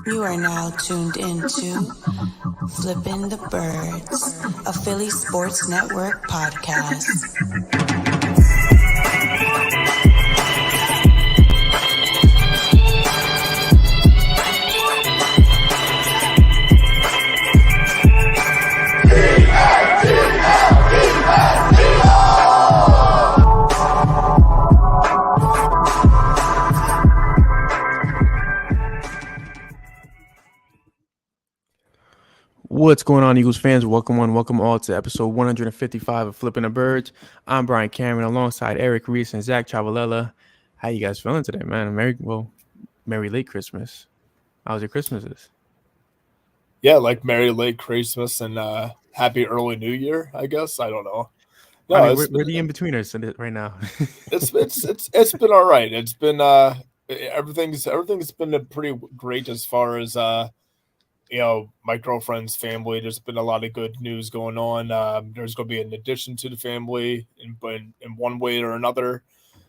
You are now tuned into Flippin the Birds, a Philly Sports Network podcast. What's going on, Eagles fans? Welcome all to episode 155 of Flippin the Birds. I'm Brian Cameron alongside Eric Reese and Zach Chavalella. How you guys feeling today, man? Merry late Christmas. How's your Christmases? Yeah, like Merry late Christmas and Happy early New Year, I guess. I don't know. No, I mean, we're the in-betweeners right now. it's been all right. It's been everything's been pretty great as far as my girlfriend's family. There's been a lot of good news going on. There's going to be an addition to the family in one way or another.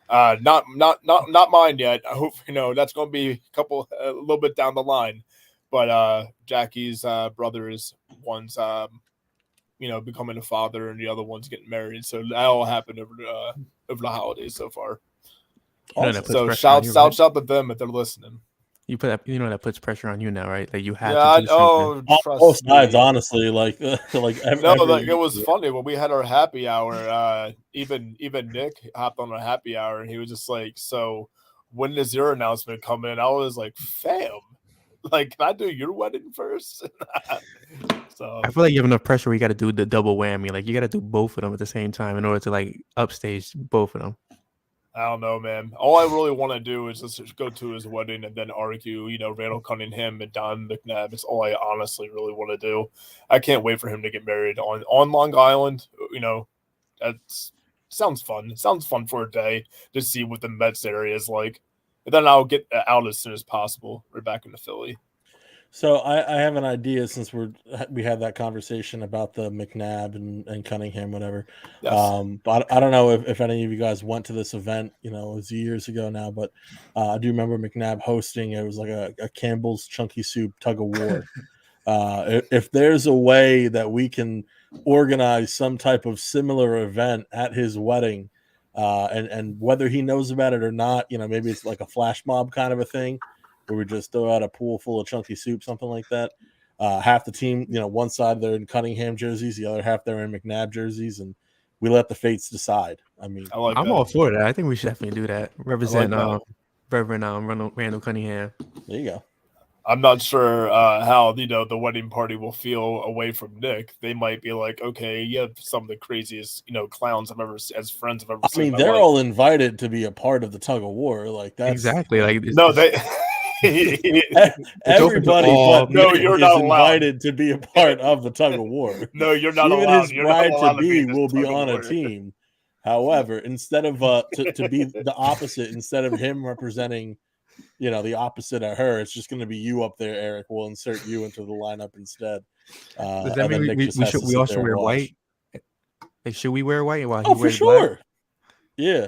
Not mine yet. I hope that's going to be a little bit down the line. But Jackie's brothers, one's becoming a father, and the other one's getting married. So that all happened over the holidays so far. Awesome. So shout out to them if they're listening. You put that, that puts pressure on you now, right? Like you have to do something. Both sides, honestly, it was funny when we had our happy hour. Even Nick hopped on our happy hour, and he was just like, "So, when does your announcement come in?" I was like, "Fam, like, can I do your wedding first?" So I feel like you have enough pressure where you got to do the double whammy. Like you got to do both of them at the same time in order to like upstage both of them. I don't know, man. All I really want to do is just go to his wedding and then argue, Randall Cunningham and Don McNabb. It's all I honestly really want to do. I can't wait for him to get married on Long Island. That sounds fun. It sounds fun for a day to see what the Mets area is like. And then I'll get out as soon as possible. We're back into Philly. So I have an idea since we had that conversation about the McNabb and Cunningham, whatever. Yes. But I don't know if any of you guys went to this event, it was years ago now, but I do remember McNabb hosting. It was like a Campbell's Chunky Soup tug of war. If there's a way that we can organize some type of similar event at his wedding, and whether he knows about it or not, maybe it's like a flash mob kind of a thing, where we just throw out a pool full of chunky soup, something like that. Half the team, one side they're in Cunningham jerseys, the other half they're in McNabb jerseys, and we let the fates decide. I mean, I'm all for that. I think we should definitely do that. Represent Reverend Randall Cunningham. There you go. I'm not sure how the wedding party will feel away from Nick. They might be like, okay, you have some of the craziest clowns as friends I've ever seen. I mean, they're all invited to be a part of the tug of war. Like that's exactly like no, they. Everybody but no, you're not invited to be a part of the tug of war. No, you're not Even allowed. His bride-to-be will be on a team. However, instead of to be the opposite, instead of him representing, the opposite of her, it's just going to be you up there, Eric. We'll insert you into the lineup instead. Does that mean we all should wear white? Like, should we wear white while he wears for sure? Black? Yeah.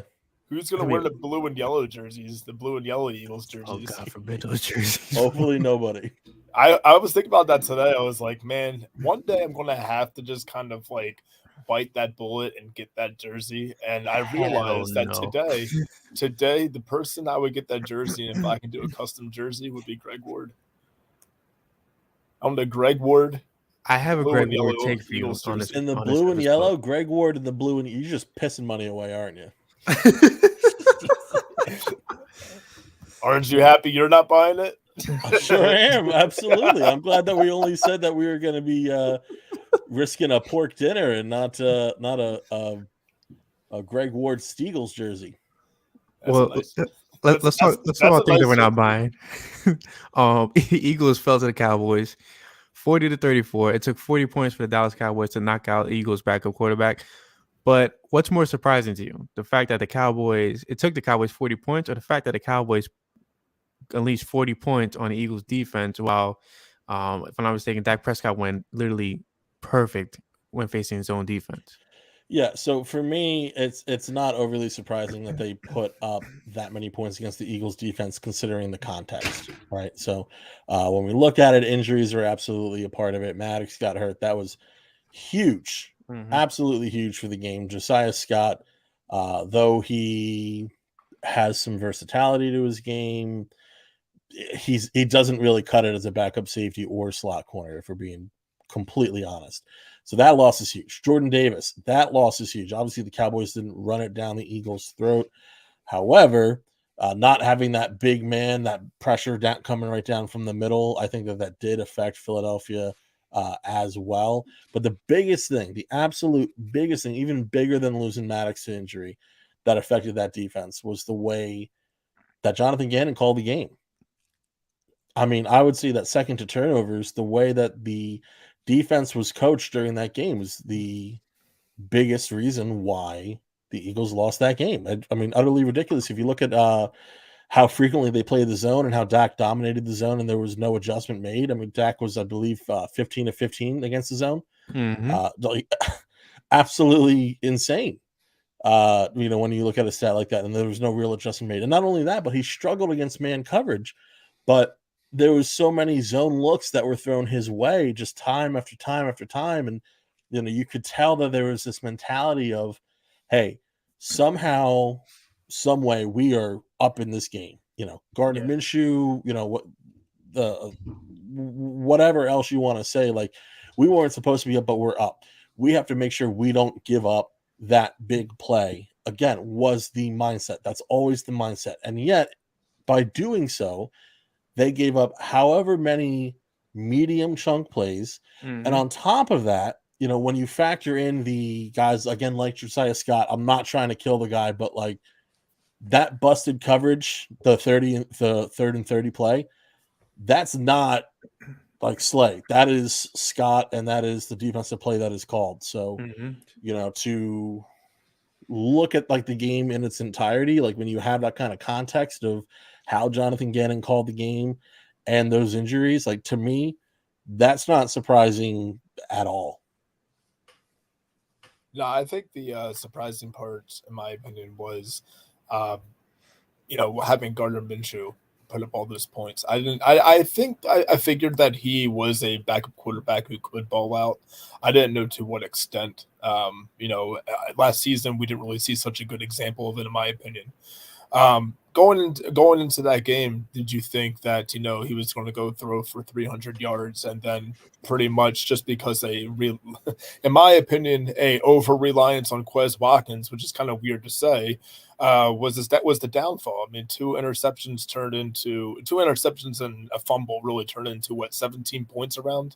Who's going to wear the blue and yellow jerseys, the blue and yellow Eagles jerseys? Oh, God forbid those jerseys. Hopefully nobody. I was thinking about that today. I was like, man, one day I'm going to have to just kind of like bite that bullet and get that jersey. And I realized today, the person I would get that jersey, and if I can do a custom jersey, would be Greg Ward. I'm the Greg Ward. I have a Greg Ward take for you on this. In the blue and yellow, Greg Ward in the blue and you're just pissing money away, aren't you? Aren't you happy you're not buying it? I sure am. Absolutely. I'm glad that we only said that we were going to be risking a pork dinner and not a Greg Ward Steagles jersey. Let's talk about things that we're not buying. Eagles fell to the Cowboys 40-34. It took 40 points for the Dallas Cowboys to knock out the Eagles' backup quarterback. But what's more surprising to you? The fact that it took the Cowboys 40 points, or the fact that the Cowboys unleashed 40 points on the Eagles defense while, if I'm not mistaken, Dak Prescott went literally perfect when facing his own defense? Yeah, so for me, it's not overly surprising that they put up that many points against the Eagles defense, considering the context, right? So when we look at it, injuries are absolutely a part of it. Maddox got hurt. That was huge, absolutely huge for the game. Josiah Scott, though he has some versatility to his game, he doesn't really cut it as a backup safety or slot corner, if we're being completely honest. So that loss is huge. Jordan Davis, that loss is huge. Obviously, the Cowboys didn't run it down the Eagles' throat. However, not having that big man, that pressure coming right down from the middle, I think that did affect Philadelphia as well. But the biggest thing, the absolute biggest thing, even bigger than losing Maddox to injury, that affected that defense was the way that Jonathan Gannon called the game. I mean, I would say that second to turnovers, the way that the defense was coached during that game was the biggest reason why the Eagles lost that game. I mean, utterly ridiculous. If you look at how frequently they played the zone and how Dak dominated the zone and there was no adjustment made. I mean, Dak was, I believe, 15 of 15 against the zone. Like, absolutely insane. When you look at a stat like that, and there was no real adjustment made. And not only that, but he struggled against man coverage. But there was so many zone looks that were thrown his way just time after time after time. And, you could tell that there was this mentality of, hey, somehow, some way we are up in this game. Gardner Minshew, whatever else you want to say, like, we weren't supposed to be up, but we're up. We have to make sure we don't give up that big play. Again, was the mindset. That's always the mindset. And yet, by doing so, they gave up however many medium chunk plays. And on top of that, when you factor in the guys, again, like Josiah Scott, I'm not trying to kill the guy, but like that busted coverage, the third and 30 play, that's not like Slay. That is Scott, and that is the defensive play that is called. So, to look at like the game in its entirety, like when you have that kind of context of how Jonathan Gannon called the game and those injuries, like, to me, that's not surprising at all. No, I think the surprising part, in my opinion, was, having Gardner Minshew put up all those points. I figured that he was a backup quarterback who could ball out. I didn't know to what extent. Last season we didn't really see such a good example of it, in my opinion. Going into that game, did you think that he was going to go throw for 300 yards and then pretty much just because in my opinion, a over reliance on Quez Watkins, which is kind of weird to say, was the downfall? I mean, two interceptions and a fumble really turned into 17 points around.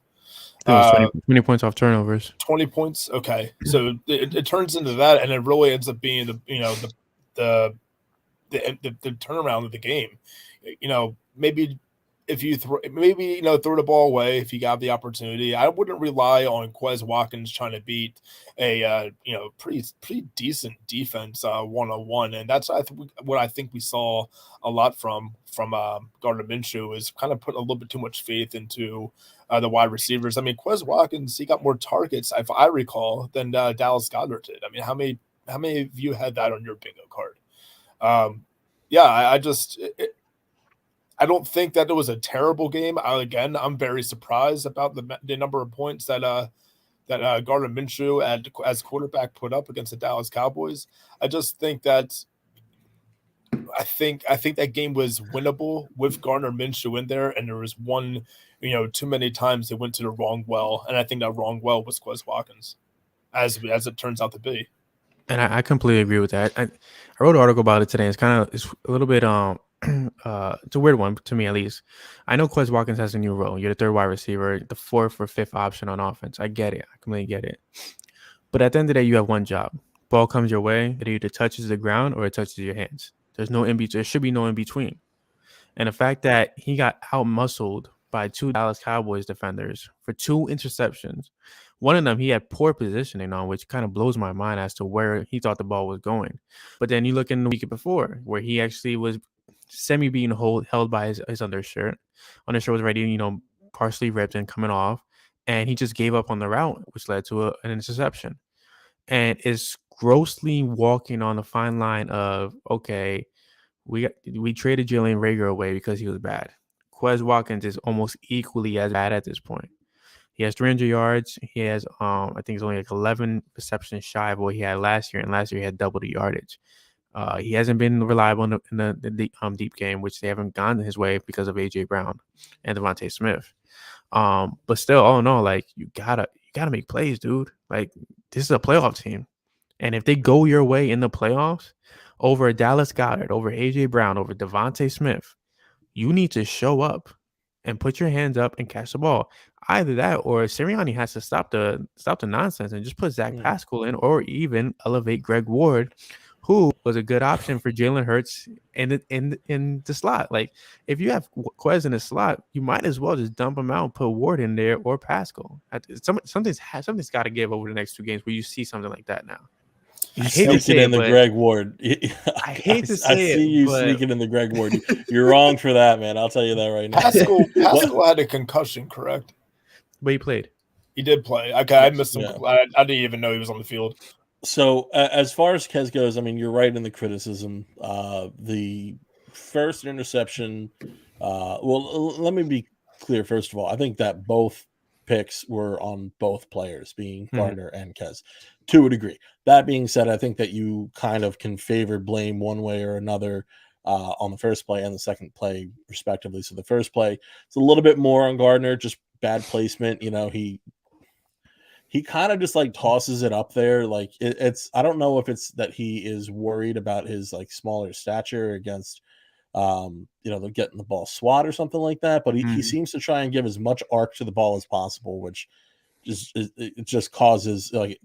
It was 20 points off turnovers. 20 points. Okay, so it turns into that, and it really ends up being the turnaround of the game. Maybe if you throw the ball away if you got the opportunity. I wouldn't rely on Quez Watkins trying to beat a pretty decent defense 1-on-1, and that's what I think we saw a lot from Gardner Minshew is kind of putting a little bit too much faith into the wide receivers. I mean, Quez Watkins, he got more targets, if I recall, than Dallas Goedert did. I mean, how many of you had that on your bingo card? I don't think that it was a terrible game. I'm very surprised about the number of points that Gardner Minshew as quarterback put up against the Dallas Cowboys. I just think that I think that game was winnable with Gardner Minshew in there, and there was one, too many times they went to the wrong well, and I think that wrong well was Quez Watkins, as it turns out to be. And I completely agree with that. I wrote an article about it today. It's a little bit it's a weird one to me, at least. I know Quez Watkins has a new role. You're the third wide receiver, the fourth or fifth option on offense. I get it. I completely get it. But at the end of the day, you have one job. Ball comes your way, it either touches the ground or it touches your hands. There's no in between. There should be no in between. And the fact that he got out-muscled by two Dallas Cowboys defenders for 2 interceptions. One of them, he had poor positioning on, which kind of blows my mind as to where he thought the ball was going. But then you look in the week before, where he actually was being held by his undershirt. Undershirt was already, partially ripped and coming off. And he just gave up on the route, which led to an interception. and is grossly walking on the fine line of, okay, we traded Jalen Reagor away because he was bad. Quez Watkins is almost equally as bad at this point. He has 300 yards. He has, I think it's only like 11 receptions shy of what he had last year, and last year he had double the yardage. He hasn't been reliable in the deep game, which they haven't gone his way because of AJ Brown and Devontae Smith. But still, all in all, like you gotta make plays, dude. Like this is a playoff team, and if they go your way in the playoffs over Dallas Goedert, over AJ Brown, over Devontae Smith, you need to show up and put your hands up and catch the ball. Either that, or Sirianni has to stop the nonsense and just put Zach Pascal in, or even elevate Greg Ward, who was a good option for Jalen Hurts in the slot. Like if you have Quez in the slot, you might as well just dump him out and put Ward in there or Pascal. Something's got to give over the next 2 games where you see something like that now. I hate to say it in the Greg Ward. I hate to say it. I see you sneaking in the Greg Ward. You're wrong for that, man. I'll tell you that right now. Pascal had a concussion, correct? But he played. He did play. Okay, I missed him. Yeah. I didn't even know he was on the field. So as far as Kez goes, I mean, you're right in the criticism. The first interception. Well, let me be clear. First of all, I think that both picks were on both players, being Gardner and Kez, to a degree. That being said, I think that you kind of can favor blame one way or another on the first play and the second play, respectively. So the first play, it's a little bit more on Gardner, just bad placement. You know, he kind of just like tosses it up there. Like it's, I don't know if it's that he is worried about his like smaller stature against, they're getting the ball swat or something like that. But he seems to try and give as much arc to the ball as possible, which just causes like,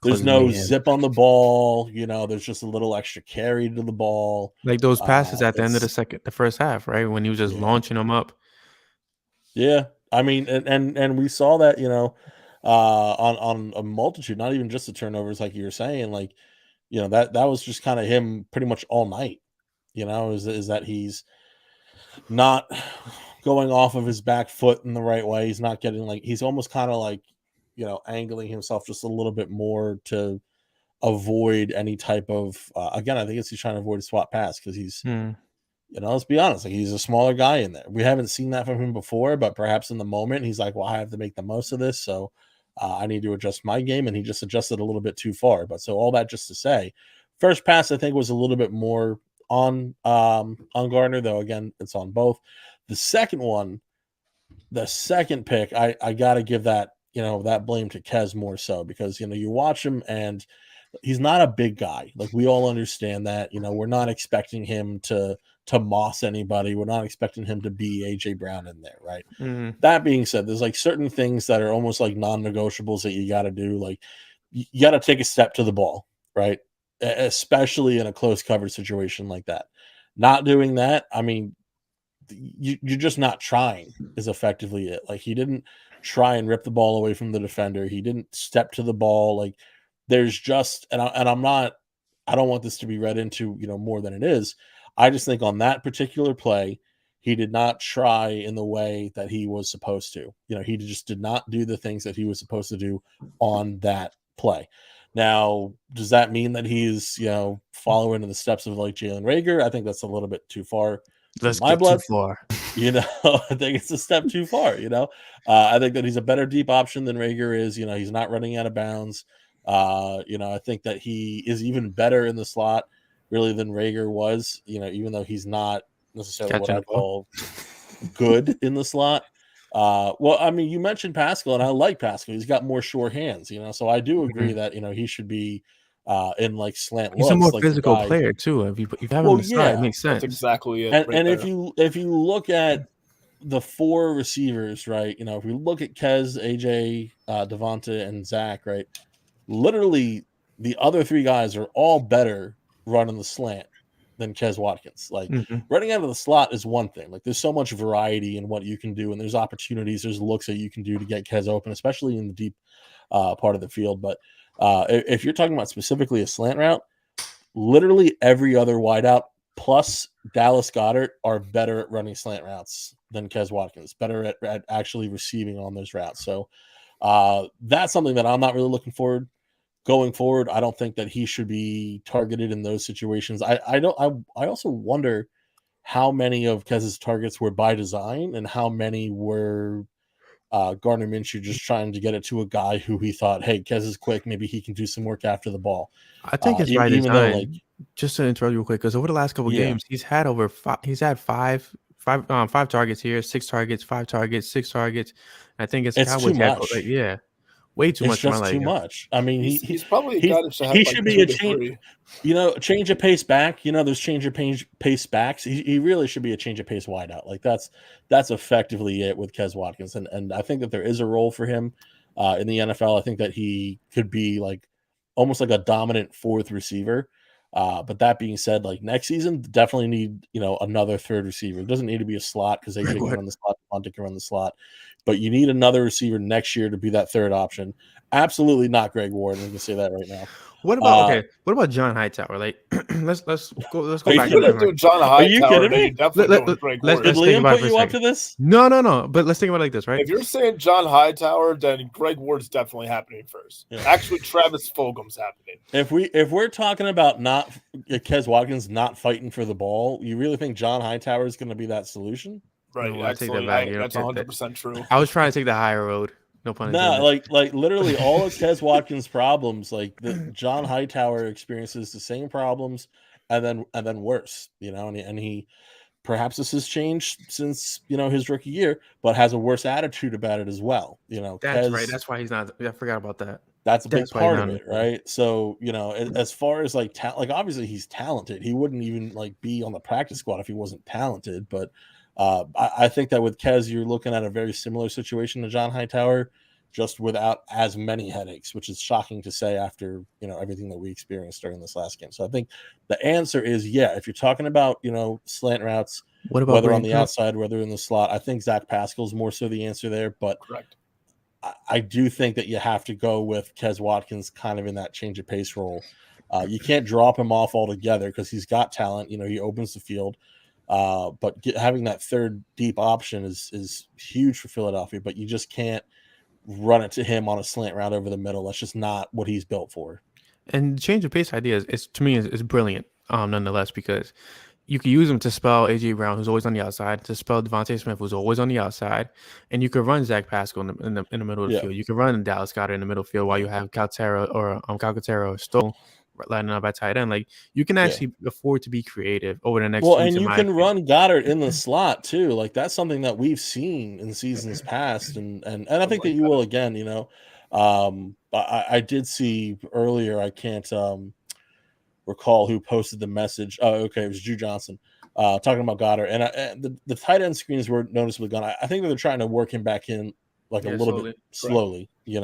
there's no zip on the ball. You know, there's just a little extra carry to the ball. Like those passes at the end of the first half, right? When he was just launching them up. Yeah. I mean, and we saw that, you know, on a multitude, not even just the turnovers, like you were saying, like, you know, that was just kind of him pretty much all night, you know, is that he's not going off of his back foot in the right way. He's not getting like, he's almost kind of like, you know, angling himself just a little bit more to avoid any type of, again, I think he's trying to avoid a swat pass because he's, you know, let's be honest, like he's a smaller guy in there. We haven't seen that from him before, but perhaps in the moment he's like, well, I have to make the most of this. So I need to adjust my game. And he just adjusted a little bit too far. But so all that just to say, first pass, I think was a little bit more on Gardner, though. Again, it's on both. The second one, the second pick, I got to give that, you know, that blame to Kez more so because, you know, you watch him and he's not a big guy. Like we all understand that, you know, we're not expecting him to moss anybody. We're not expecting him to be AJ Brown in there. Right. That being said, there's like certain things that are almost like non-negotiables that you got to do. Like you got to take a step to the ball, right? Especially in a close coverage situation like that. Not doing that. I mean, you're just not trying is effectively it. Like he didn't try and rip the ball away from the defender. He didn't step to the ball. Like there's just, I don't want this to be read into, you know, more than it is. I just think on that particular play, he did not try in the way that he was supposed to. You know, he just did not do the things that he was supposed to do on that play. Now, does that mean that he's, you know, following in the steps of like Jalen Reagor? I think that's a little bit too far. Let's get too far. You know, I think it's a step too far, you know. I think that he's a better deep option than Reagor is. You know, he's not running out of bounds. You know, I think that he is even better in the slot really than Reagor was, you know, even though he's not necessarily what I'd call good in the slot. Well, I mean, you mentioned Pascal, and I like Pascal. He's got more sure hands, you know, so I do agree that, you know, he should be in like slant looks. He's a more like physical player too. If you have him on the side, it makes sense. That's exactly it. And if you look at the 4 receivers, right, you know, if we look at Kez, AJ, Devonta, and Zach, right, literally the other 3 guys are all better running the slant than Kez Watkins. Like running out of the slot is one thing. Like there's so much variety in what you can do, and there's opportunities, there's looks that you can do to get Kez open, especially in the deep part of the field. But if you're talking about specifically a slant route, literally every other wideout plus Dallas Goedert are better at running slant routes than Kez Watkins, better at actually receiving on those routes. So that's something that I'm not really looking forward going forward, I don't think that he should be targeted in those situations. I also wonder how many of Kez's targets were by design and how many were Gardner Minshew just trying to get it to a guy who he thought, hey, Kez is quick, maybe he can do some work after the ball. I think it's by even though, design. like, Just to interrupt you real quick, because over the last couple Yeah. games, he's had five targets here, 6 targets, 5 targets, 6 targets. I think it's It's Cowboys too had, much. way too It's much for my just too liking. much. I mean, He's probably got it to have he like should be 2 a to change. 3. Change of pace back. There's change of pace backs. He really should be a change of pace wideout. Like that's effectively it with Kez Watkins, and I think that there is a role for him in the NFL. I think that he could be like almost like a dominant fourth receiver. But that being said, like next season, definitely need another third receiver. It doesn't need to be a slot because AJ can run the slot, Devontae can run the slot, but you need another receiver next year to be that third option. Absolutely not Greg Ward. I'm gonna say that right now. What about What about John Hightower? Like, let's go If back. you're gonna do John Are you Hightower, kidding then me? you're definitely Let- doing Greg let's- Ward. Did let's think Liam about it put for a you up second. to this? No. But let's think about it like this, right? If you're saying John Hightower, then Greg Ward's definitely happening first. Yeah. Actually, Travis Fulgham's happening. If we're talking about not Kez Watkins not fighting for the ball, you really think John Hightower is going to be that solution? Right. No, I take that Actually, back. that's 100% true. I was trying to take the higher road. No pun intended. No, like literally all of Kez Watkins' problems, like the John Hightower experiences the same problems, and then worse. And he perhaps this has changed since his rookie year, but has a worse attitude about it as well. That's right. That's why he's not. I forgot about that. That's a big That's why he's part not of on it, the field. right? So as far as like obviously he's talented. He wouldn't even like be on the practice squad if he wasn't talented. But I think that with Kez, you're looking at a very similar situation to John Hightower, just without as many headaches, which is shocking to say after everything that we experienced during this last game. So I think the answer is if you're talking about slant routes, What about whether on Brandon the Cook? outside, whether in the slot, I think Zach Pascal's more so the answer there. But Correct. I do think that you have to go with Kez Watkins kind of in that change of pace role. You can't drop him off altogether because he's got talent. He opens the field. But having that third deep option is huge for Philadelphia, but you just can't run it to him on a slant route over the middle. That's just not what he's built for. And the change of pace idea to me is brilliant, nonetheless, because you can use him to spell AJ Brown, who's always on the outside, to spell Devontae Smith, who's always on the outside, and you could run Zach Pascal in the middle of the field. You can run Dallas Goedert in the middle field while you have Calcaterra or Stoll lining up at tight end. Like you can actually afford to be creative over the next. Well, and you can run Goddard in the slot too. Like that's something that we've seen in seasons past, and I think that you will again. I did see earlier. I can't recall who posted the message. Oh, okay, it was Drew Johnson talking about Goddard, and the tight end screens were noticeably gone. I think that they're trying to work him back in like a little bit slowly. You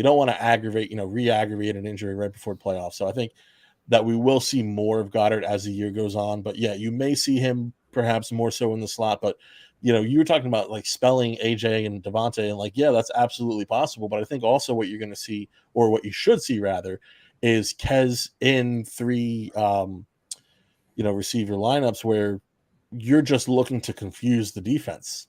don't want to re-aggravate an injury right before playoffs. So I think that we will see more of Goddard as the year goes on. But yeah, you may see him perhaps more so in the slot. But you were talking about like spelling AJ and Devontae, and like that's absolutely possible. But I think also what you're going to see, or what you should see rather, is Kez in 3 receiver lineups where you're just looking to confuse the defense.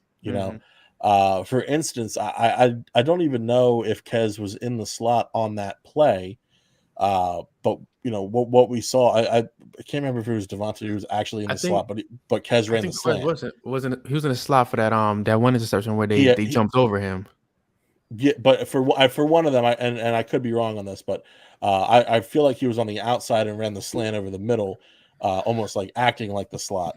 For instance, I don't even know if Kez was in the slot on that play, but what we saw, I can't remember if it was Devontae who was actually in the slot, but Kez ran the slant. Wasn't he was in the slot for that one interception where they jumped over him. Yeah, but for one of them, I could be wrong on this, but I feel like he was on the outside and ran the slant over the middle, almost like acting like the slot.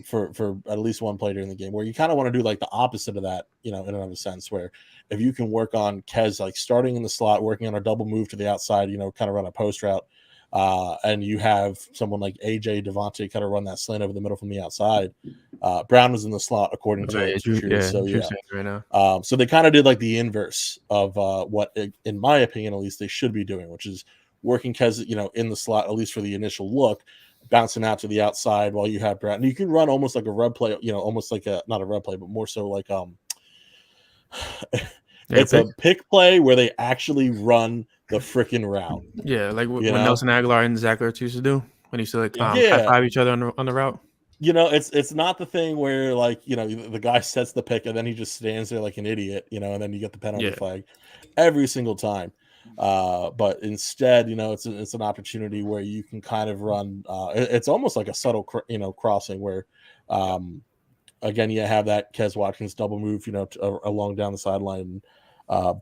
For at least one play during the game, where you kind of want to do like the opposite of that, in another sense, where if you can work on Kez like starting in the slot, working on a double move to the outside, kind of run a post route, and you have someone like AJ Devontae kind of run that slant over the middle from the outside. Brown was in the slot according to so they kind of did like the inverse of what, in my opinion, at least they should be doing, which is working Kez, in the slot at least for the initial look, bouncing out to the outside while you have Brown. And you can run almost like a rub play, almost like not a rub play, but more so like it's a pick play where they actually run the freaking route. Yeah, like what Nelson Aguilar and Zach Ertz used to do when he used to high five each other on the route. It's not the thing where like the guy sets the pick and then he just stands there like an idiot, and then you get the penalty flag every single time. But instead, it's an opportunity where you can kind of run. It's almost like a subtle, crossing where, again, you have that Kez Watkins double move, along down the sideline.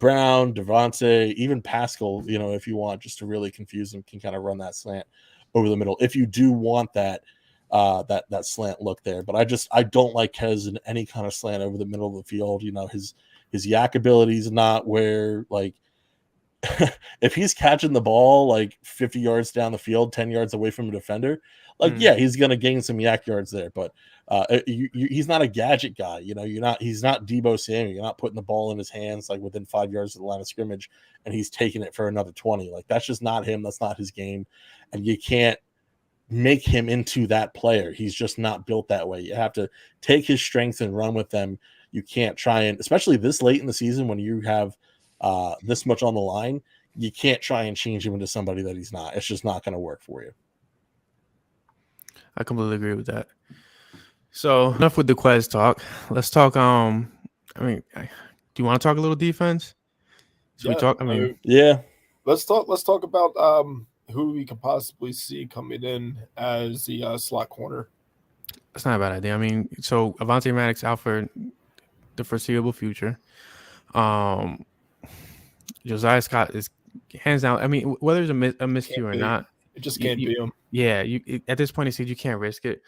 Brown, Devontae, even Pascal, if you want just to really confuse them, can kind of run that slant over the middle if you do want that slant look there. But I don't like Kez in any kind of slant over the middle of the field. His yak ability is not where, like, if he's catching the ball like 50 yards down the field, 10 yards away from a defender, like, yeah, he's going to gain some yak yards there, but he's not a gadget guy. He's not Debo Samuel. You're not putting the ball in his hands like within 5 yards of the line of scrimmage and he's taking it for another 20. Like, that's just not him. That's not his game. And you can't make him into that player. He's just not built that way. You have to take his strengths and run with them. You can't try and, especially this late in the season when you have this much on the line, you can't try and change him into somebody that he's not. It's just not going to work for you. I completely agree with that. So enough with the Quez talk. Let's talk. Do you want to talk a little defense? Should we talk? Yeah. Let's talk about who we could possibly see coming in as the slot corner. That's not a bad idea. So Avonte Maddox out for the foreseeable future. Josiah Scott is hands down. Whether it's a miscue or not, it just can't be him. Yeah, at this point in the season, you can't risk it.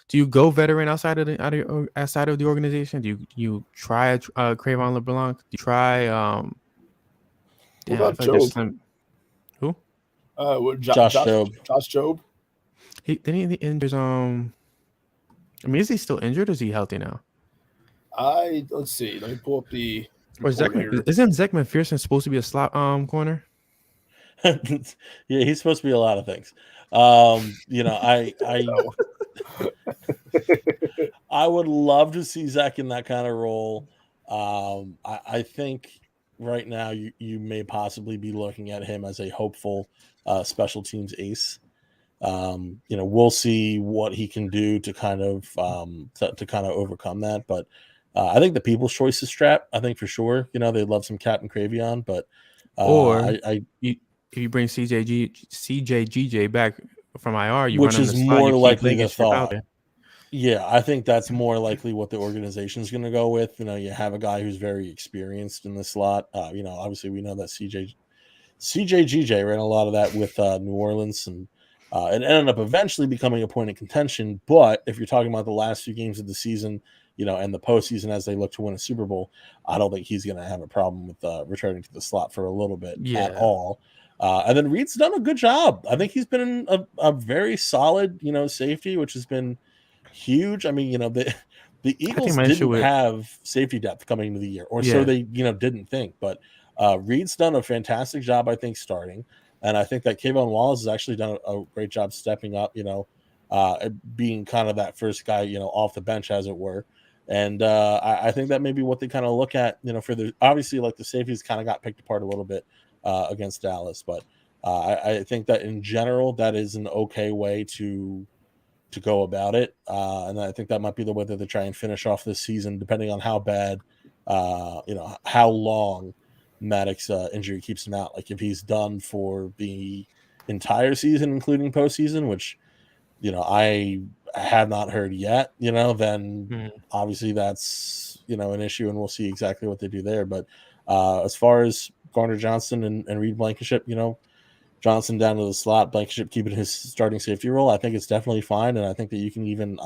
Do you go veteran outside of the organization? Do you try Crayvon LeBlanc? Do you try what about Job? Who? Josh Jobe. Josh Jobe. He injures. Is he still injured or is he healthy now? Let's see. Let me pull up the. Or isn't Zach McPherson supposed to be a slot corner? Yeah, he's supposed to be a lot of things. I would love to see Zach in that kind of role. I think right now you may possibly be looking at him as a hopeful special teams ace. We'll see what he can do to kind of overcome that. But I think the People's Choice is Strap. I think for sure. They'd love some Captain Cravion, but if you bring CJGJ back from IR, which is more likely the thought. Yeah, I think that's more likely what the organization is going to go with. You have a guy who's very experienced in the slot. Obviously we know that CJGJ ran a lot of that with New Orleans, and it ended up eventually becoming a point of contention. But if you're talking about the last few games of the season, and the postseason as they look to win a Super Bowl, I don't think he's going to have a problem with returning to the slot for a little bit at all. And then Reed's done a good job. I think he's been a very solid, safety, which has been huge. The Eagles didn't have safety depth coming into the year, so they, didn't think. But Reed's done a fantastic job, I think, starting. And I think that Kayvon Wallace has actually done a great job stepping up, being kind of that first guy, off the bench, as it were. And I think that may be what they kind of look at, for the obviously, like, the safeties kind of got picked apart a little bit against Dallas. But I think that in general, that is an okay way to go about it. And I think that might be the way that they try and finish off this season, depending on how bad, how long Maddox injury keeps him out. Like, if he's done for the entire season, including postseason, which, I have not heard yet, then obviously that's, an issue, and we'll see exactly what they do there. But as far as Garner Johnson and Reed Blankenship, Johnson down to the slot, Blankenship keeping his starting safety role, I think it's definitely fine. And I think that you can even,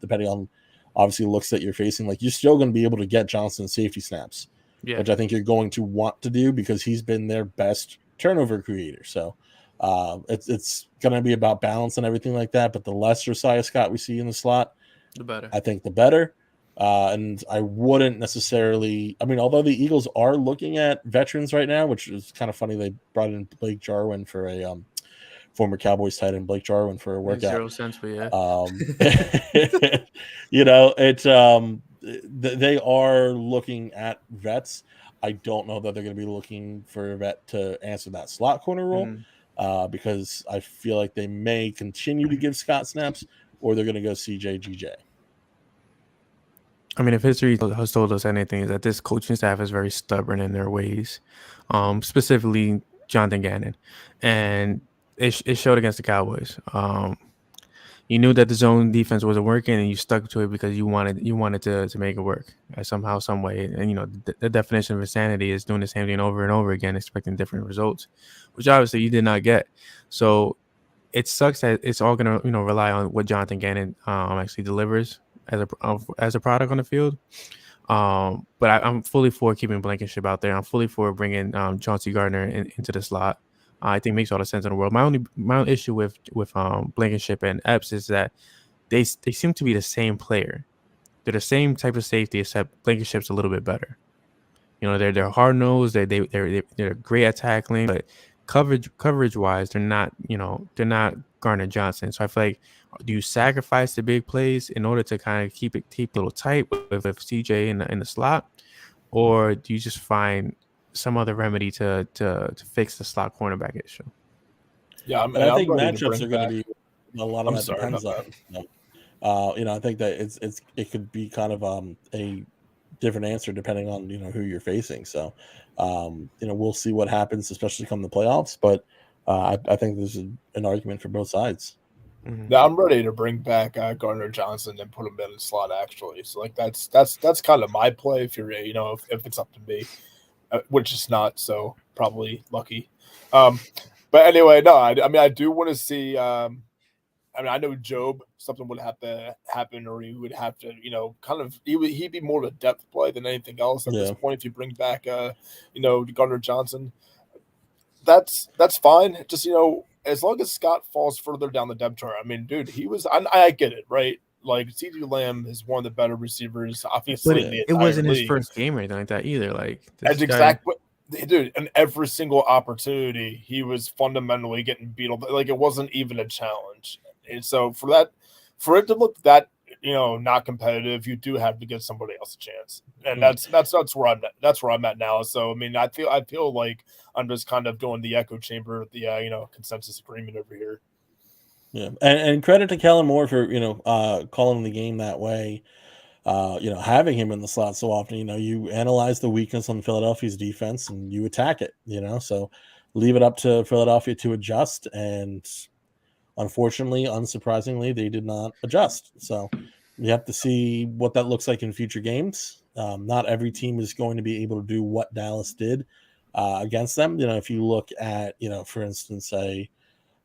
depending on obviously looks that you're facing, like, you're still going to be able to get Johnson safety snaps, which I think you're going to want to do because he's been their best turnover creator. So it's going to be about balance and everything like that. But the less Josiah Scott we see in the slot, the better. I think the better. And I wouldn't necessarily, although the Eagles are looking at veterans right now, which is kind of funny. They brought in Blake Jarwin for a former Cowboys tight end, Blake Jarwin, for a workout. 0 cents, but yeah. They are looking at vets. I don't know that they're going to be looking for a vet to answer that slot corner role because I feel like they may continue to give Scott snaps, or they're going to go CJGJ. If history has told us anything, is that this coaching staff is very stubborn in their ways. Specifically, Jonathan Gannon, and it showed against the Cowboys. You knew that the zone defense wasn't working, and you stuck to it because you wanted to make it work somehow, some way. And the definition of insanity is doing the same thing over and over again, expecting different results, which obviously you did not get. So it sucks that it's all gonna rely on what Jonathan Gannon actually delivers as a product on the field. But I'm fully for keeping Blankenship out there. I'm fully for bringing Chauncey Gardner into the slot. I think makes all the sense in the world. My only issue with Blankenship and Epps is that they seem to be the same player. They're the same type of safety, except Blankenship's a little bit better. They're hard nosed. They're great at tackling, but coverage wise, they're not Gardner Johnson. So I feel like, do you sacrifice the big plays in order to kind of keep it a little tight with CJ in the slot, or do you just find some other remedy to fix the slot cornerback issue? Yeah, I think matchups are going to be a lot of that depends on. I think that it could be kind of a different answer depending on who you're facing. So we'll see what happens, especially come the playoffs. But I think there's an argument for both sides. Mm-hmm. Now I'm ready to bring back Gardner Johnson and put him in the slot. Actually, so like that's kind of my play. If you're if it's up to me, which is not, so probably lucky. But anyway, no, I do want to see. I know Job, something would have to happen, or he would have to, kind of he'd be more of a depth play than anything else at this point. If you bring back, Gardner Johnson, that's fine. Just as long as Scott falls further down the depth chart. I mean, dude, he was. I get it, right? Like CeeDee Lamb is one of the better receivers, obviously. But in the it wasn't league. His first game or anything like that either. Like that's exactly. Dude, in every single opportunity, he was fundamentally getting beat up. Like it wasn't even a challenge. And so for it to look that not competitive, you do have to give somebody else a chance, and that's where I'm at. That's where I'm at now. So I mean, I feel like I'm just kind of doing the echo chamber, the consensus agreement over here. Yeah, and credit to Kellen Moore for calling the game that way. Having him in the slot so often, you analyze the weakness on Philadelphia's defense and you attack it. So leave it up to Philadelphia to adjust, and unfortunately, unsurprisingly, they did not adjust. So you have to see what that looks like in future games. Not every team is going to be able to do what Dallas did against them. If you look at, for instance, say,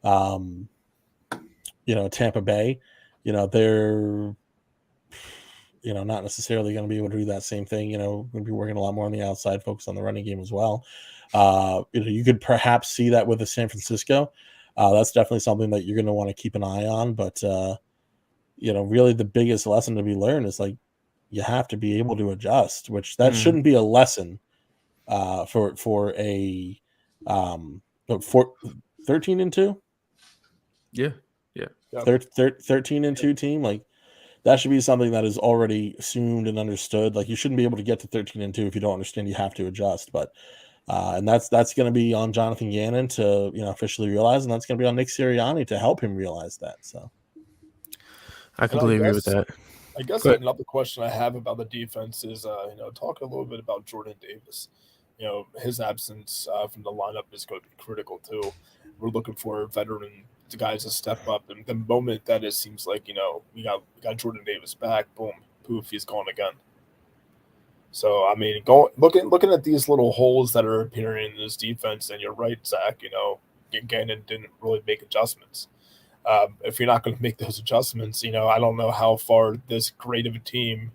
Tampa Bay, they're, not necessarily going to be able to do that same thing. Going to be working a lot more on the outside, focus on the running game as well. You could perhaps see that with the San Francisco. That's definitely something that you're going to want to keep an eye on. But, really the biggest lesson to be learned is like you have to be able to adjust, which that shouldn't be a lesson for a 13-2. Yeah. 13-2 team. Like that should be something that is already assumed and understood. Like you shouldn't be able to get to 13-2 if you don't understand you have to adjust. But and that's going to be on Jonathan Gannon to officially realize, and that's going to be on Nick Sirianni to help him realize that. So I completely agree with that. I guess another question I have about the defense is talk a little bit about Jordan Davis. His absence from the lineup is going to be critical too. We're looking for veteran guys to step up, and the moment that it seems like we got Jordan Davis back, boom, poof, he's gone again. So I mean, looking at these little holes that are appearing in this defense, and you're right, Zach. Gannon didn't really make adjustments. If you're not going to make those adjustments, I don't know how far this great of a team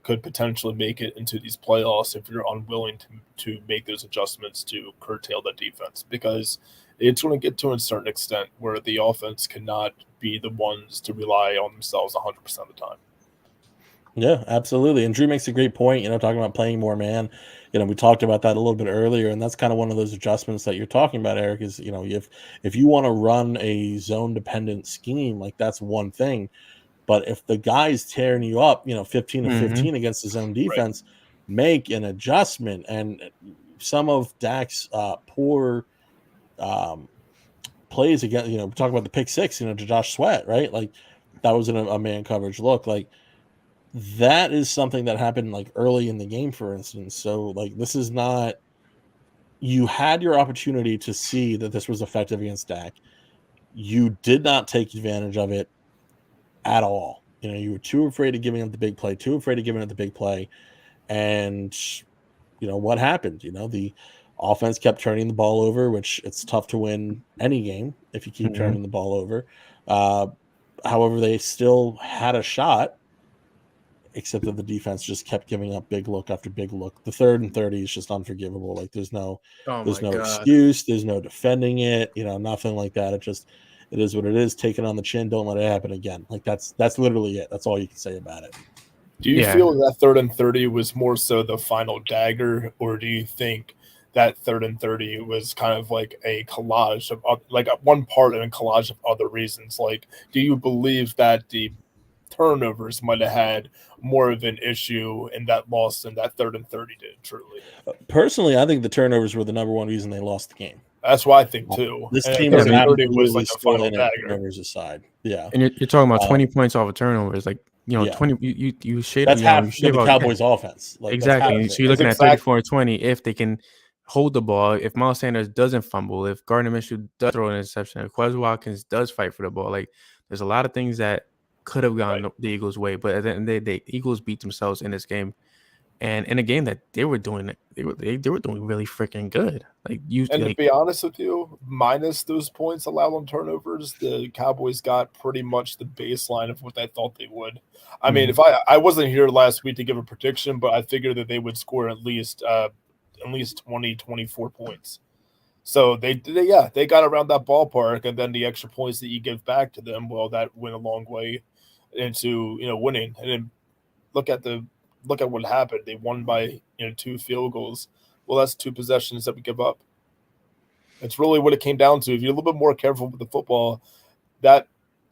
could potentially make it into these playoffs if you're unwilling to make those adjustments to curtail the defense, because it's going to get to a certain extent where the offense cannot be the ones to rely on themselves 100% of the time. Yeah, absolutely. And Drew makes a great point, talking about playing more man. We talked about that a little bit earlier, and that's kind of one of those adjustments that you're talking about, Eric, is, if you want to run a zone-dependent scheme, like that's one thing. But if the guy's tearing you up, 15 of 15 against his own defense, make an adjustment. And some of Dak's poor plays again, talk about the pick six, to Josh Sweat, right? Like that was a man coverage look. Like that is something that happened like early in the game, for instance. So like this is not, you had your opportunity to see that this was effective against Dak. You did not take advantage of it at all. You were too afraid of giving up the big play, and what happened? The offense kept turning the ball over, which it's tough to win any game if you keep turning the ball over. However, they still had a shot, except that the defense just kept giving up big look after big look. The 3rd and 30 is just unforgivable. Like there's no excuse. There's no defending it. Nothing like that. It is what it is. Take it on the chin. Don't let it happen again. Like that's literally it. That's all you can say about it. Do you feel that 3rd and 30 was more so the final dagger, or do you think that 3rd and 30 was kind of like a collage of like one part and a collage of other reasons? Like, do you believe that the turnovers might have had more of an issue in that loss than that 3rd and 30 did? Truly, personally, I think the turnovers were the number one reason they lost the game. That's what I think too. This and team 3rd and 30 was like the final dagger. Turnovers aside, yeah. And you're talking about 20 points off of turnovers, like 20. You shade. That's half the Cowboys' offense. Like, exactly. So you're looking at 34 and 20 if they can hold the ball. If Miles Sanders doesn't fumble, if Gardner Minshew does throw an interception, if Quez Watkins does fight for the ball, like there's a lot of things that could have gone the Eagles' way. But at the end of the day, the Eagles beat themselves in this game. And in a game that they were doing really freaking good. To be honest with you, minus those points allowed on turnovers, the Cowboys got pretty much the baseline of what they thought they would. I mean, if I wasn't here last week to give a prediction, but I figured that they would score at least 20, 24 points. So they got around that ballpark, and then the extra points that you give back to them, well, that went a long way into winning. And then look at what happened. They won by 2 field goals. Well, that's 2 possessions that we give up. It's really what it came down to. If you're a little bit more careful with the football, that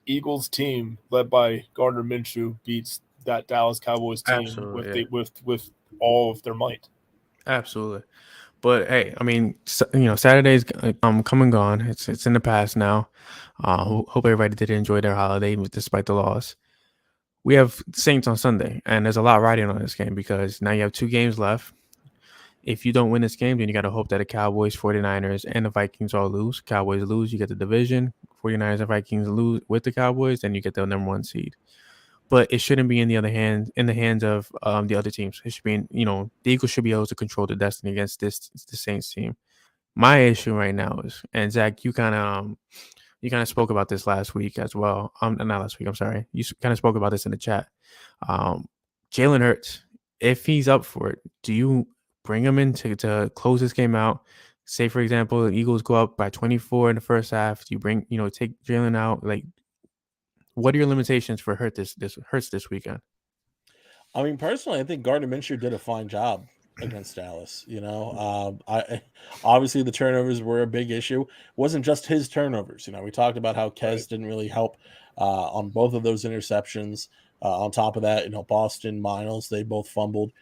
Eagles team led by Gardner Minshew beats that Dallas Cowboys team with all of their might. Absolutely. But hey, I mean, Saturday's come and gone. It's in the past now. Hope everybody did enjoy their holiday despite the loss. We have Saints on Sunday, and there's a lot riding on this game because now you have 2 games left. If you don't win this game, then you got to hope that the Cowboys, 49ers, and the Vikings all lose. Cowboys lose, you get the division. 49ers and Vikings lose with the Cowboys, then you get the number 1 seed. But it shouldn't be in the hands of the other teams. It should be the Eagles should be able to control the destiny against the Saints team. My issue right now is, and Zach, you kind of spoke about this last week as well. Not last week. I'm sorry. You kind of spoke about this in the chat. Jalen Hurts, if he's up for it, do you bring him in to close this game out? Say, for example, the Eagles go up by 24 in the first half. Do you take Jalen out? Like, what are your limitations for Hurts this weekend? I mean, personally, I think Gardner Minshew did a fine job against Dallas. Obviously the turnovers were a big issue. It wasn't just his turnovers. We talked about how Kez didn't really help on both of those interceptions. On top of that, Boston, Miles, they both fumbled.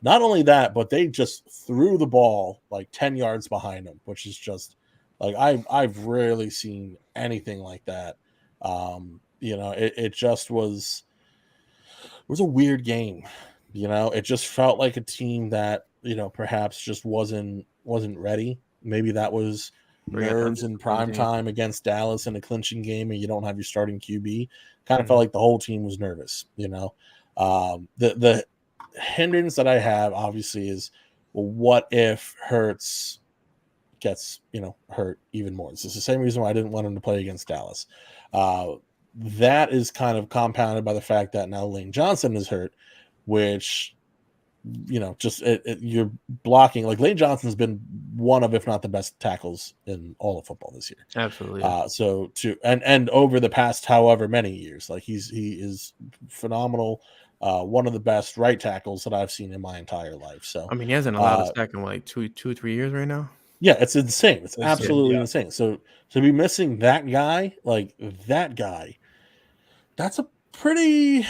Not only that, but they just threw the ball like 10 yards behind them, which is just like I've rarely seen anything like that. It just was a weird game. It just felt like a team that, perhaps just wasn't ready. Maybe that was nerves in prime time against Dallas in a clinching game and you don't have your starting QB. Kind of felt like the whole team was nervous, The hindrance that I have obviously is, well, what if Hurts gets, hurt even more? This is the same reason why I didn't want him to play against Dallas. That is kind of compounded by the fact that now Lane Johnson is hurt, which, you're blocking. Like Lane Johnson's been one of, if not the best tackles in all of football this year. Absolutely. And over the past however many years, like he is phenomenal. One of the best right tackles that I've seen in my entire life. So I mean, he hasn't allowed a sack in like 2-3 years right now. Yeah, it's insane. It's absolutely insane. So to be missing that guy, that's a pretty,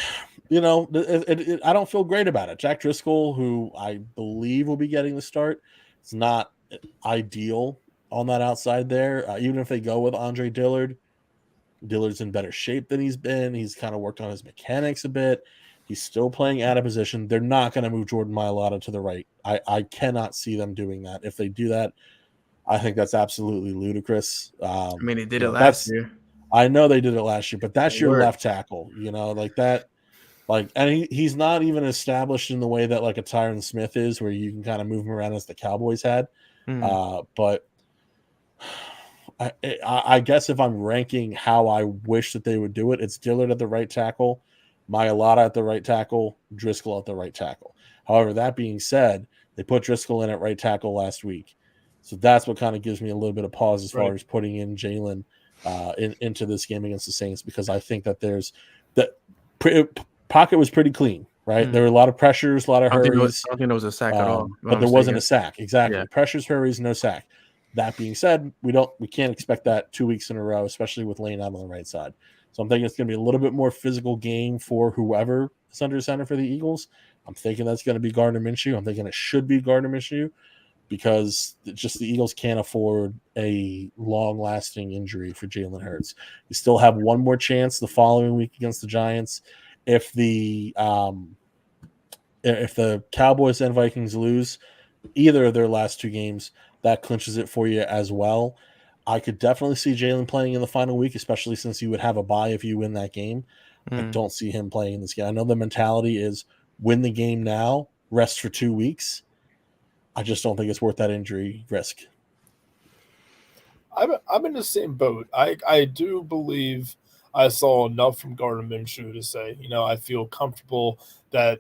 I don't feel great about it. Jack Driscoll, who I believe will be getting the start, it's not ideal on that outside there. Even if they go with Andre Dillard's in better shape than he's been. He's kind of worked on his mechanics a bit. He's still playing out of position. They're not going to move Jordan Mailata to the right. I cannot see them doing that. If they do that, I think that's absolutely ludicrous. I mean, they did you it know, last year. I know they did it last year, but that's It your worked. left tackle, like that. Like, and he's not even established in the way that like a Tyron Smith is, where you can kind of move him around as the Cowboys had. But I guess if I'm ranking how I wish that they would do it, it's Dillard at the right tackle, Mailata at the right tackle, Driscoll at the right tackle. However, that being said, they put Driscoll in at right tackle last week. So that's what kind of gives me a little bit of pause as far as putting in Jalen into this game against the Saints, because I think that there's that pocket was pretty clean, right? There were a lot of pressures, a lot of hurries. I don't think there was a sack at all. But there wasn't a sack. Exactly. Yeah. Pressures, hurries, no sack. That being said, we can't expect that 2 weeks in a row, especially with Lane out on the right side. So I'm thinking it's going to be a little bit more physical game for whoever is under center for the Eagles. I'm thinking that's going to be Gardner Minshew. I'm thinking it should be Gardner Minshew, because just the Eagles can't afford a long-lasting injury for Jalen Hurts. You still have one more chance the following week against the Giants. If the Cowboys and Vikings lose either of their last two games, that clinches it for you as well. I could definitely see Jalen playing in the final week, especially since you would have a bye if you win that game. I don't see him playing in this game. I know the mentality is win the game now, rest for 2 weeks. I just don't think it's worth that injury risk. I'm in the same boat. I do believe I saw enough from Gardner Minshew to say, I feel comfortable that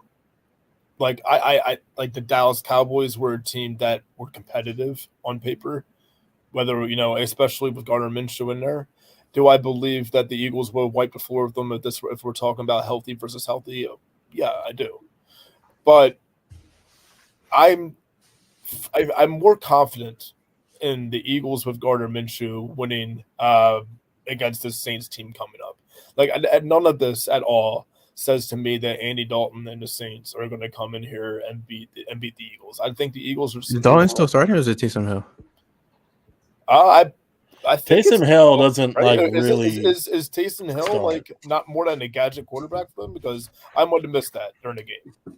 like I like the Dallas Cowboys were a team that were competitive on paper, whether, especially with Gardner Minshew in there. Do I believe that the Eagles will wipe the floor with them if we're talking about healthy versus healthy? Yeah, I do. But I'm more confident in the Eagles with Gardner Minshew winning against this Saints team coming up. Like, none of this at all says to me that Andy Dalton and the Saints are going to come in here and beat the Eagles. I think the Eagles are. Is Dalton still starting, or is it Taysom Hill? I think Taysom Hill doesn't really. Is Taysom Hill like not more than a gadget quarterback for them? Because I might have missed that during the game.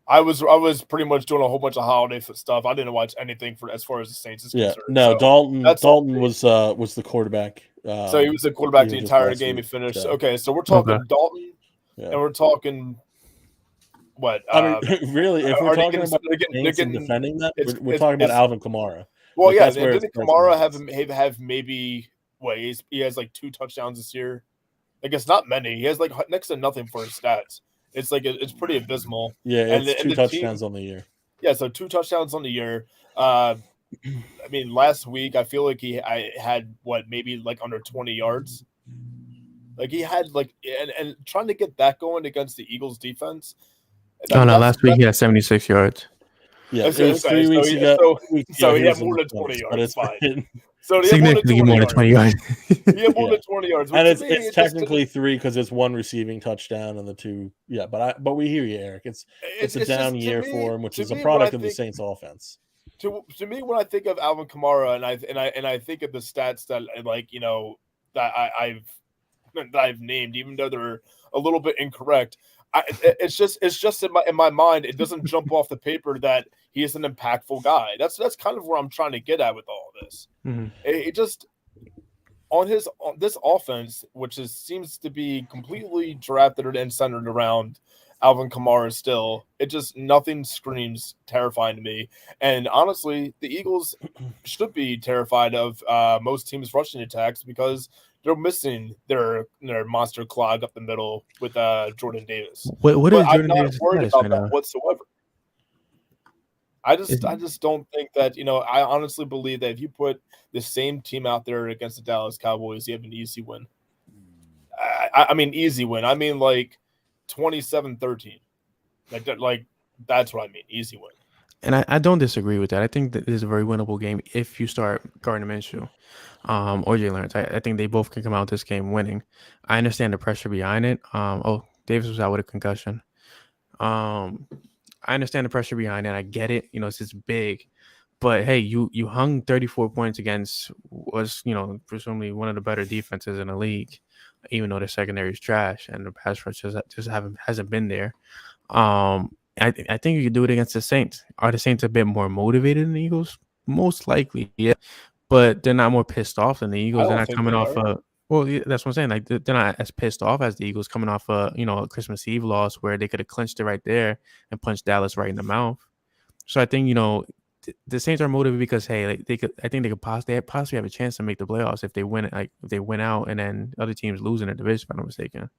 I was pretty much doing a whole bunch of holiday stuff. I didn't watch anything as far as the Saints is concerned. No, so Dalton was the quarterback. So he was the quarterback the entire game. He finished. So. Okay, so we're talking Dalton, and we're talking what? Really, if we're talking about defending that, we're talking about Alvin Kamara. Well, yeah, didn't Kamara have maybe he has like 2 touchdowns this year? I guess not many. He has like next to nothing for his stats. It's like it's pretty abysmal. Yeah, it's 2 touchdowns on the year. Yeah, so 2 touchdowns on the year. I mean, last week I feel like I had maybe like under 20 yards. Like he had and trying to get that going against the Eagles defense. Last week he had 76 yards. Yeah, it was 3 weeks ago. So he had more than 20 yards. But it's fine. So he significantly more than 20 yards. He had more than 20 yards. And it's technically 3 because it's 1 receiving touchdown and the 2. Yeah, but we hear you, Eric. It's a down year for him, which is a product of the Saints offense. To me, when I think of Alvin Kamara and I think of the stats that that I've named, even though they're a little bit incorrect, it's just in my mind, it doesn't jump off the paper that he is an impactful guy. That's kind of where I'm trying to get at with all of this. It just on this offense, which seems to be completely drafted and centered around Alvin Kamara still, it just nothing screams terrifying to me. And honestly, the Eagles should be terrified of most teams' rushing attacks because they're missing their monster clog up the middle with Jordan Davis. What is Jordan I'm Davis not worried about that whatsoever. I just don't think that, I honestly believe that if you put the same team out there against the Dallas Cowboys, you have an easy win. I mean, easy win. I mean, like 27-13. Like that's what I mean. Easy win. And I don't disagree with that. I think that this is a very winnable game if you start Gardner Minshew or Jalen Hurts. I think they both can come out this game winning. I understand the pressure behind it. Davis was out with a concussion. I understand the pressure behind it. I get it. It's just big. But, hey, you hung 34 points against was, presumably one of the better defenses in the league. even though their secondary is trash and the pass rush just hasn't been there. I think you could do it against the Saints. Are the Saints a bit more motivated than the Eagles? Most likely, yeah. But they're not more pissed off than the I Eagles. They're don't not think coming they off are. well, yeah, that's what I'm saying. Like they're not as pissed off as the Eagles coming off a Christmas Eve loss where they could have clinched it right there and punched Dallas right in the mouth. So I think the Saints are motivated because hey, like I think they possibly have a chance to make the playoffs if they win it, like if they win out and then other teams lose in their division, if I'm not mistaken.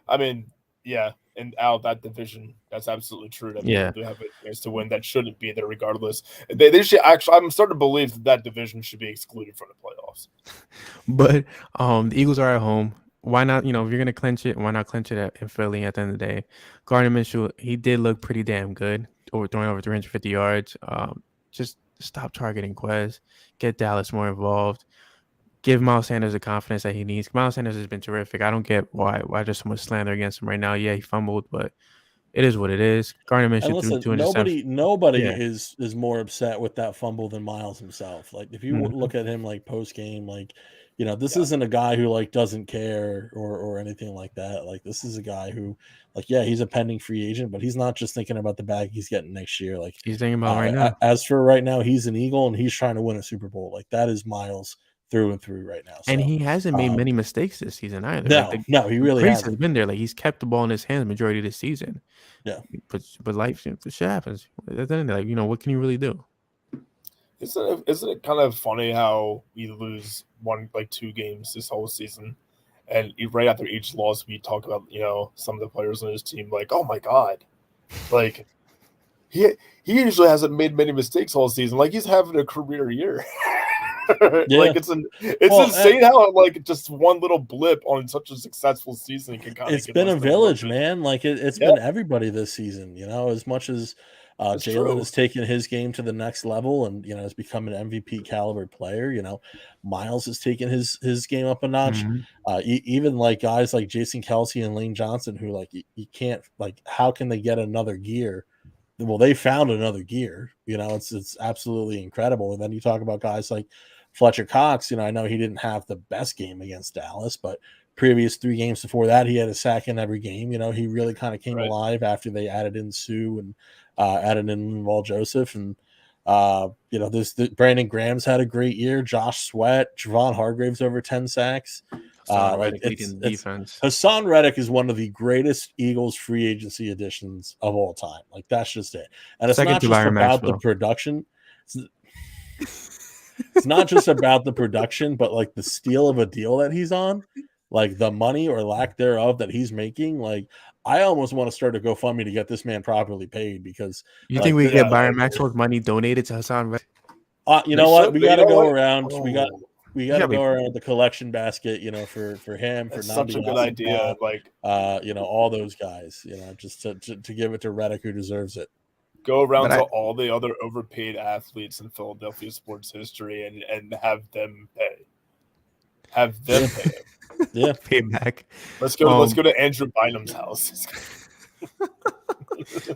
I mean, yeah, and out of that division, that's absolutely true. That Yeah. people do have a chance to win. That shouldn't be there regardless. They should actually. I'm starting to believe that division should be excluded from the playoffs. But the Eagles are at home. Why not? If you're gonna clinch it, why not clinch it in Philly at the end of the day? Gardner Minshew, he did look pretty damn good, throwing over 350 yards. Just stop targeting Quez, get Dallas more involved, give Miles Sanders the confidence that he needs. Miles Sanders has been terrific. I don't get why there's so much slander against him right now. Yeah, he fumbled, but it is what it is. Gardner And Minshew threw listen, 200. nobody Yeah. is more upset with that fumble than Miles himself. Like if you Mhm. look at him like post game, like this isn't a guy who like doesn't care or anything like that. Like this is a guy who, like, yeah, he's a pending free agent, but he's not just thinking about the bag he's getting next year. Like He's thinking about right now. as for right now, he's an Eagle and he's trying to win a Super Bowl. Like that is Miles through and through right now. And So he hasn't made many mistakes this season either. no, he really Grease has hasn't. been there. Like he's kept the ball in his hands majority of the season. Yeah. But life shit happens. At the end of the day, what can you really do? Isn't it kind of funny how we lose 2 games this whole season, and right after each loss we talk about some of the players on his team like, oh my god, like he usually hasn't made many mistakes all season. Like he's having a career year. Yeah. Like it's insane how like just one little blip on such a successful season can kind of. It's been a village, man. Like it's been everybody this season. As much as Jalen has taken his game to the next level and has become an MVP caliber player. Miles has taken his game up a notch. Mhm. Even like guys like Jason Kelsey and Lane Johnson, who like you can't, like, how can they get another gear? Well, they found another gear. It's absolutely incredible. And then you talk about guys like Fletcher Cox. I know he didn't have the best game against Dallas, but previous 3 games before that, he had a sack in every game. He really kind of came alive after they added in Sue and added in Linval Joseph. And, Brandon Graham's had a great year. Josh Sweat, Javon Hargraves over 10 sacks. Defense. Hassan Reddick is one of the greatest Eagles free agency additions of all time. Like that's just it. And it's not just about the production. It's not just about the production, but like the steal of a deal that he's on, like the money or lack thereof that he's making. Like I almost want to start a GoFundMe to get this man properly paid because you think we get Byron Maxwell's money donated to Hassan Reddick? You know what? We got to go around. We got to go around the collection basket, for him, for such a good idea. Like, all those guys, just to give it to Reddick, who deserves it. Go around to all the other overpaid athletes in Philadelphia sports history and have them pay. Have them pay him. Yeah, pay back. Let's go to Andrew Bynum's house.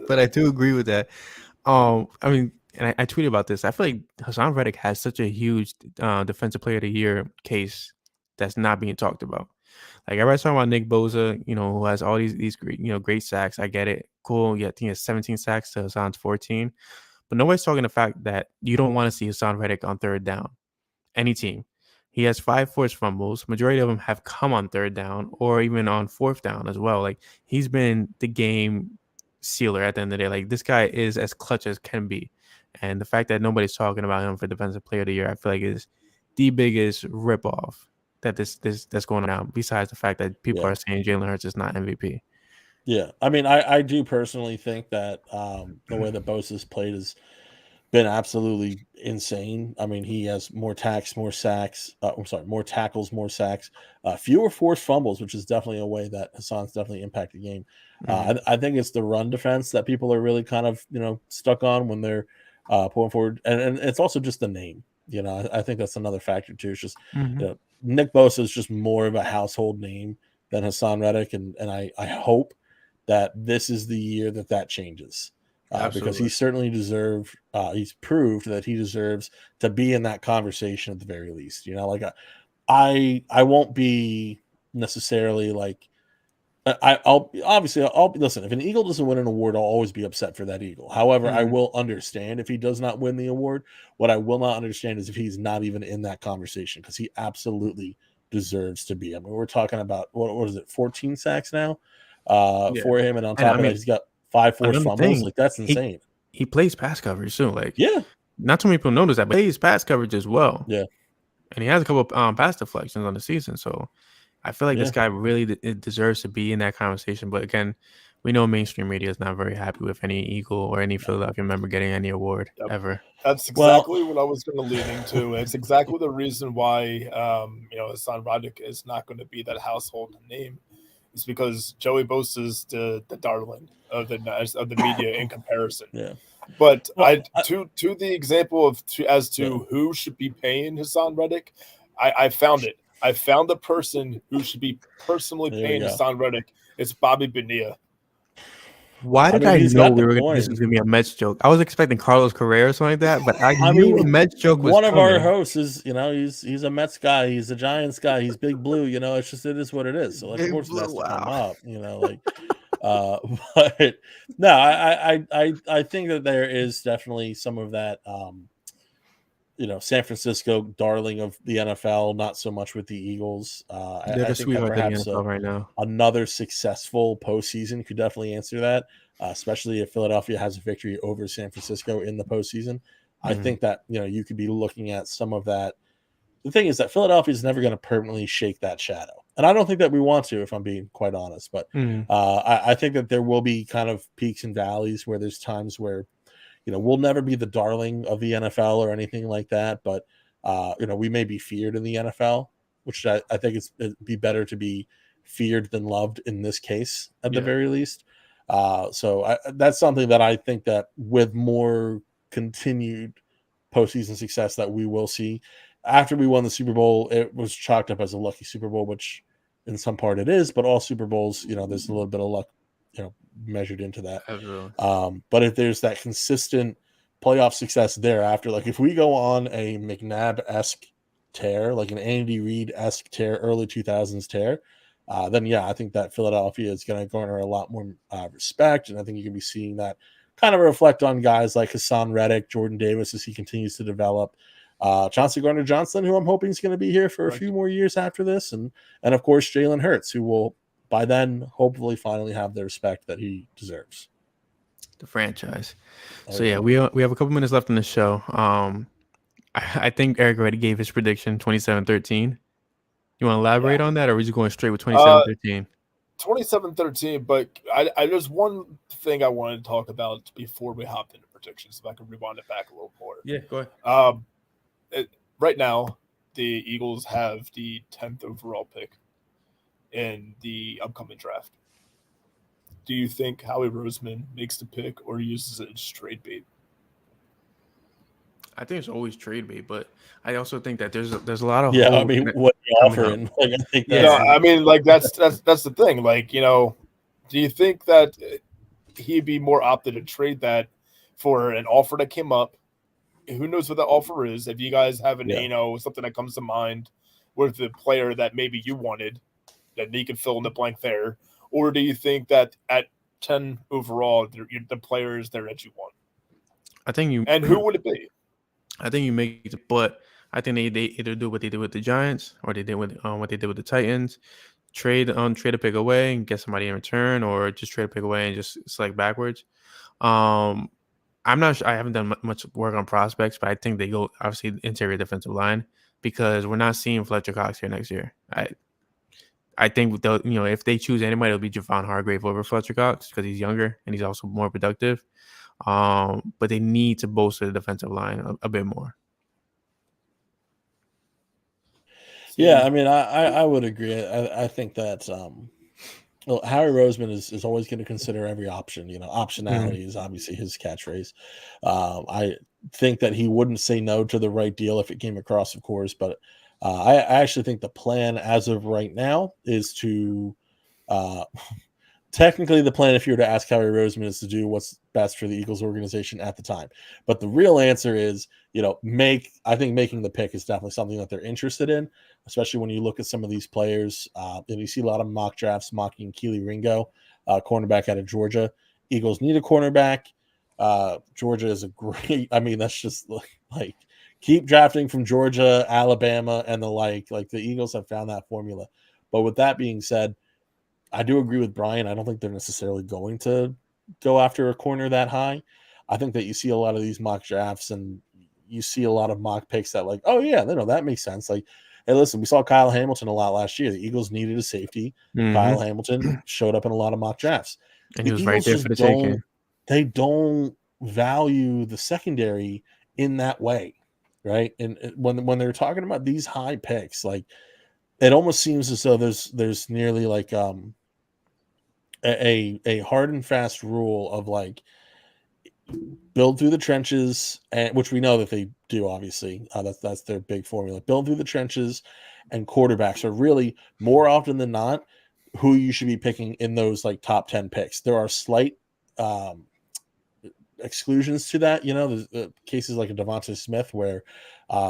But I do agree with that. I mean, and I tweeted about this. I feel like Hassan Reddick has such a huge defensive player of the year case that's not being talked about. Like everybody's talking about Nick Bosa, who has all these great sacks. I get it. Cool. Yeah, I think he has 17 sacks to Hassan's 14. But nobody's talking the fact that you don't want to see Hassan Reddick on third down. Any team. He has 5 forced fumbles. Majority of them have come on third down or even on fourth down as well. Like he's been the game sealer at the end of the day. Like this guy is as clutch as can be. And the fact that nobody's talking about him for Defensive Player of the Year, I feel like is the biggest ripoff that that's going on now, besides the fact that people are saying Jalen Hurts is not MVP. Yeah. I mean, I do personally think that the way that Bosa's played has been absolutely insane. I mean, he has more tackles, more sacks, fewer forced fumbles, which is definitely a way that Hassan's definitely impacted the game. I think it's the run defense that people are really kind of, stuck on when they're pulling forward. And it's also just the name. I think that's another factor too. It's just, Nick Bosa is just more of a household name than Hassan Reddick. And I hope that this is the year that changes. Because he certainly he's proved that he deserves to be in that conversation at the very least. I won't be necessarily like I'll listen. If an Eagle doesn't win an award, I'll always be upset for that Eagle. However, I will understand if he does not win the award. What I will not understand is if he's not even in that conversation, because he absolutely deserves to be. I mean, we're talking about what is it, 14 sacks now for him, and on top of that, he's got 5 forced fumbles. Like that's insane. He plays pass coverage too. Like yeah, not too many people notice that, but he plays pass coverage as well. Yeah, and he has a couple pass deflections on the season, so. I feel like this guy really deserves to be in that conversation. But again, we know mainstream media is not very happy with any Eagle or any Philadelphia member getting any award ever. That's exactly what I was going to lead into. It's exactly the reason why, Hassan Reddick is not going to be that household name. It's because Joey Bosa is the darling of the media in comparison. Yeah. But to the example of who should be paying Hassan Reddick, I found it. I found the person who should be personally paying Hassan Reddick. It's Bobby Bonilla. Why did I know this was going to be a Mets joke? I was expecting Carlos Correa or something like that, but I knew a Mets joke was one of coming. our hosts is, he's a Mets guy. He's a Giants guy. He's Big Blue. It is what it is. So, like, of course, it has to come up, but no, I think that there is definitely some of that, San Francisco darling of the NFL, not so much with the Eagles. I think that perhaps right now. Another successful postseason could definitely answer that, especially if Philadelphia has a victory over San Francisco in the postseason. I think that, you could be looking at some of that. The thing is that Philadelphia is never going to permanently shake that shadow. And I don't think that we want to, if I'm being quite honest. But I think that there will be kind of peaks and valleys where there's times where, we'll never be the darling of the NFL or anything like that, but we may be feared in the NFL, which I think it'd be better to be feared than loved in this case, at the very least. So that's something that I think that with more continued postseason success that we will see. After we won the Super Bowl, it was chalked up as a lucky Super Bowl, which in some part it is, but all Super Bowls, there's a little bit of luck, measured into that. But if there's that consistent playoff success thereafter, like if we go on a McNabb-esque tear, like an Andy Reid-esque tear, early 2000s tear, then I think that Philadelphia is going to garner a lot more respect, and I think you can be seeing that kind of reflect on guys like Hassan Reddick, Jordan Davis as he continues to develop, Chauncey Gardner-Johnson, who I'm hoping is going to be here for a few more years after this, and of course Jalen Hurts, who will by then hopefully finally have the respect that he deserves. The franchise. So we have a couple minutes left in the show. I think Eric already gave his prediction, 27-13. You want to elaborate on that, or are we just going straight with 27-13? 27-13, but there's one thing I wanted to talk about before we hop into predictions, if I can rewind it back a little more. Yeah, go ahead. Right now, the Eagles have the 10th overall pick in the upcoming draft. Do you think Howie Roseman makes the pick or uses it as trade bait? I think it's always trade bait, but I also think that there's a lot of what are you offering? Like, I think that's the thing. Like, do you think that he'd be more opted to trade that for an offer that came up? Who knows what the offer is? If you guys have something that comes to mind with the player that maybe you wanted, that you can fill in the blank there, or do you think that at 10 overall, the player is there that you want? I think you. And who would it be? I think you make it, but I think they either do what they did with the Giants or they did with what they did with the Titans, trade a pick away and get somebody in return, or just trade a pick away and just select backwards. I'm not sure. I haven't done much work on prospects, but I think they go obviously interior defensive line, because we're not seeing Fletcher Cox here next year. I think if they choose anybody, it'll be Javon Hargrave over Fletcher Cox because he's younger and he's also more productive. But they need to bolster the defensive line a bit more. Yeah, I mean, I would agree. I think that Howie Roseman is always going to consider every option. Optionality is obviously his catchphrase. I think that he wouldn't say no to the right deal if it came across, of course, but I actually think the plan as of right now is to technically the plan, if you were to ask Howie Roseman, is to do what's best for the Eagles organization at the time. But the real answer is, I think making the pick is definitely something that they're interested in, especially when you look at some of these players. And you see a lot of mock drafts mocking Keely Ringo, cornerback out of Georgia. Eagles need a cornerback. Georgia is a great, that's just like keep drafting from Georgia, Alabama, and the like. Like the Eagles have found that formula. But with that being said, I do agree with Brian. I don't think they're necessarily going to go after a corner that high. I think that you see a lot of these mock drafts and you see a lot of mock picks that like, oh yeah, that makes sense. Like, hey, listen, we saw Kyle Hamilton a lot last year. The Eagles needed a safety. Mm-hmm. Kyle Hamilton showed up in a lot of mock drafts. And he was right there for the taking. They don't value the secondary in that way, right? And when they're talking about these high picks, like it almost seems as though there's nearly like a hard and fast rule of like build through the trenches, and which we know that they do, obviously. That's their big formula. Build through the trenches, and quarterbacks are really more often than not who you should be picking in those like top 10 picks. There are slight exclusions to that. There's cases like a Devonta Smith where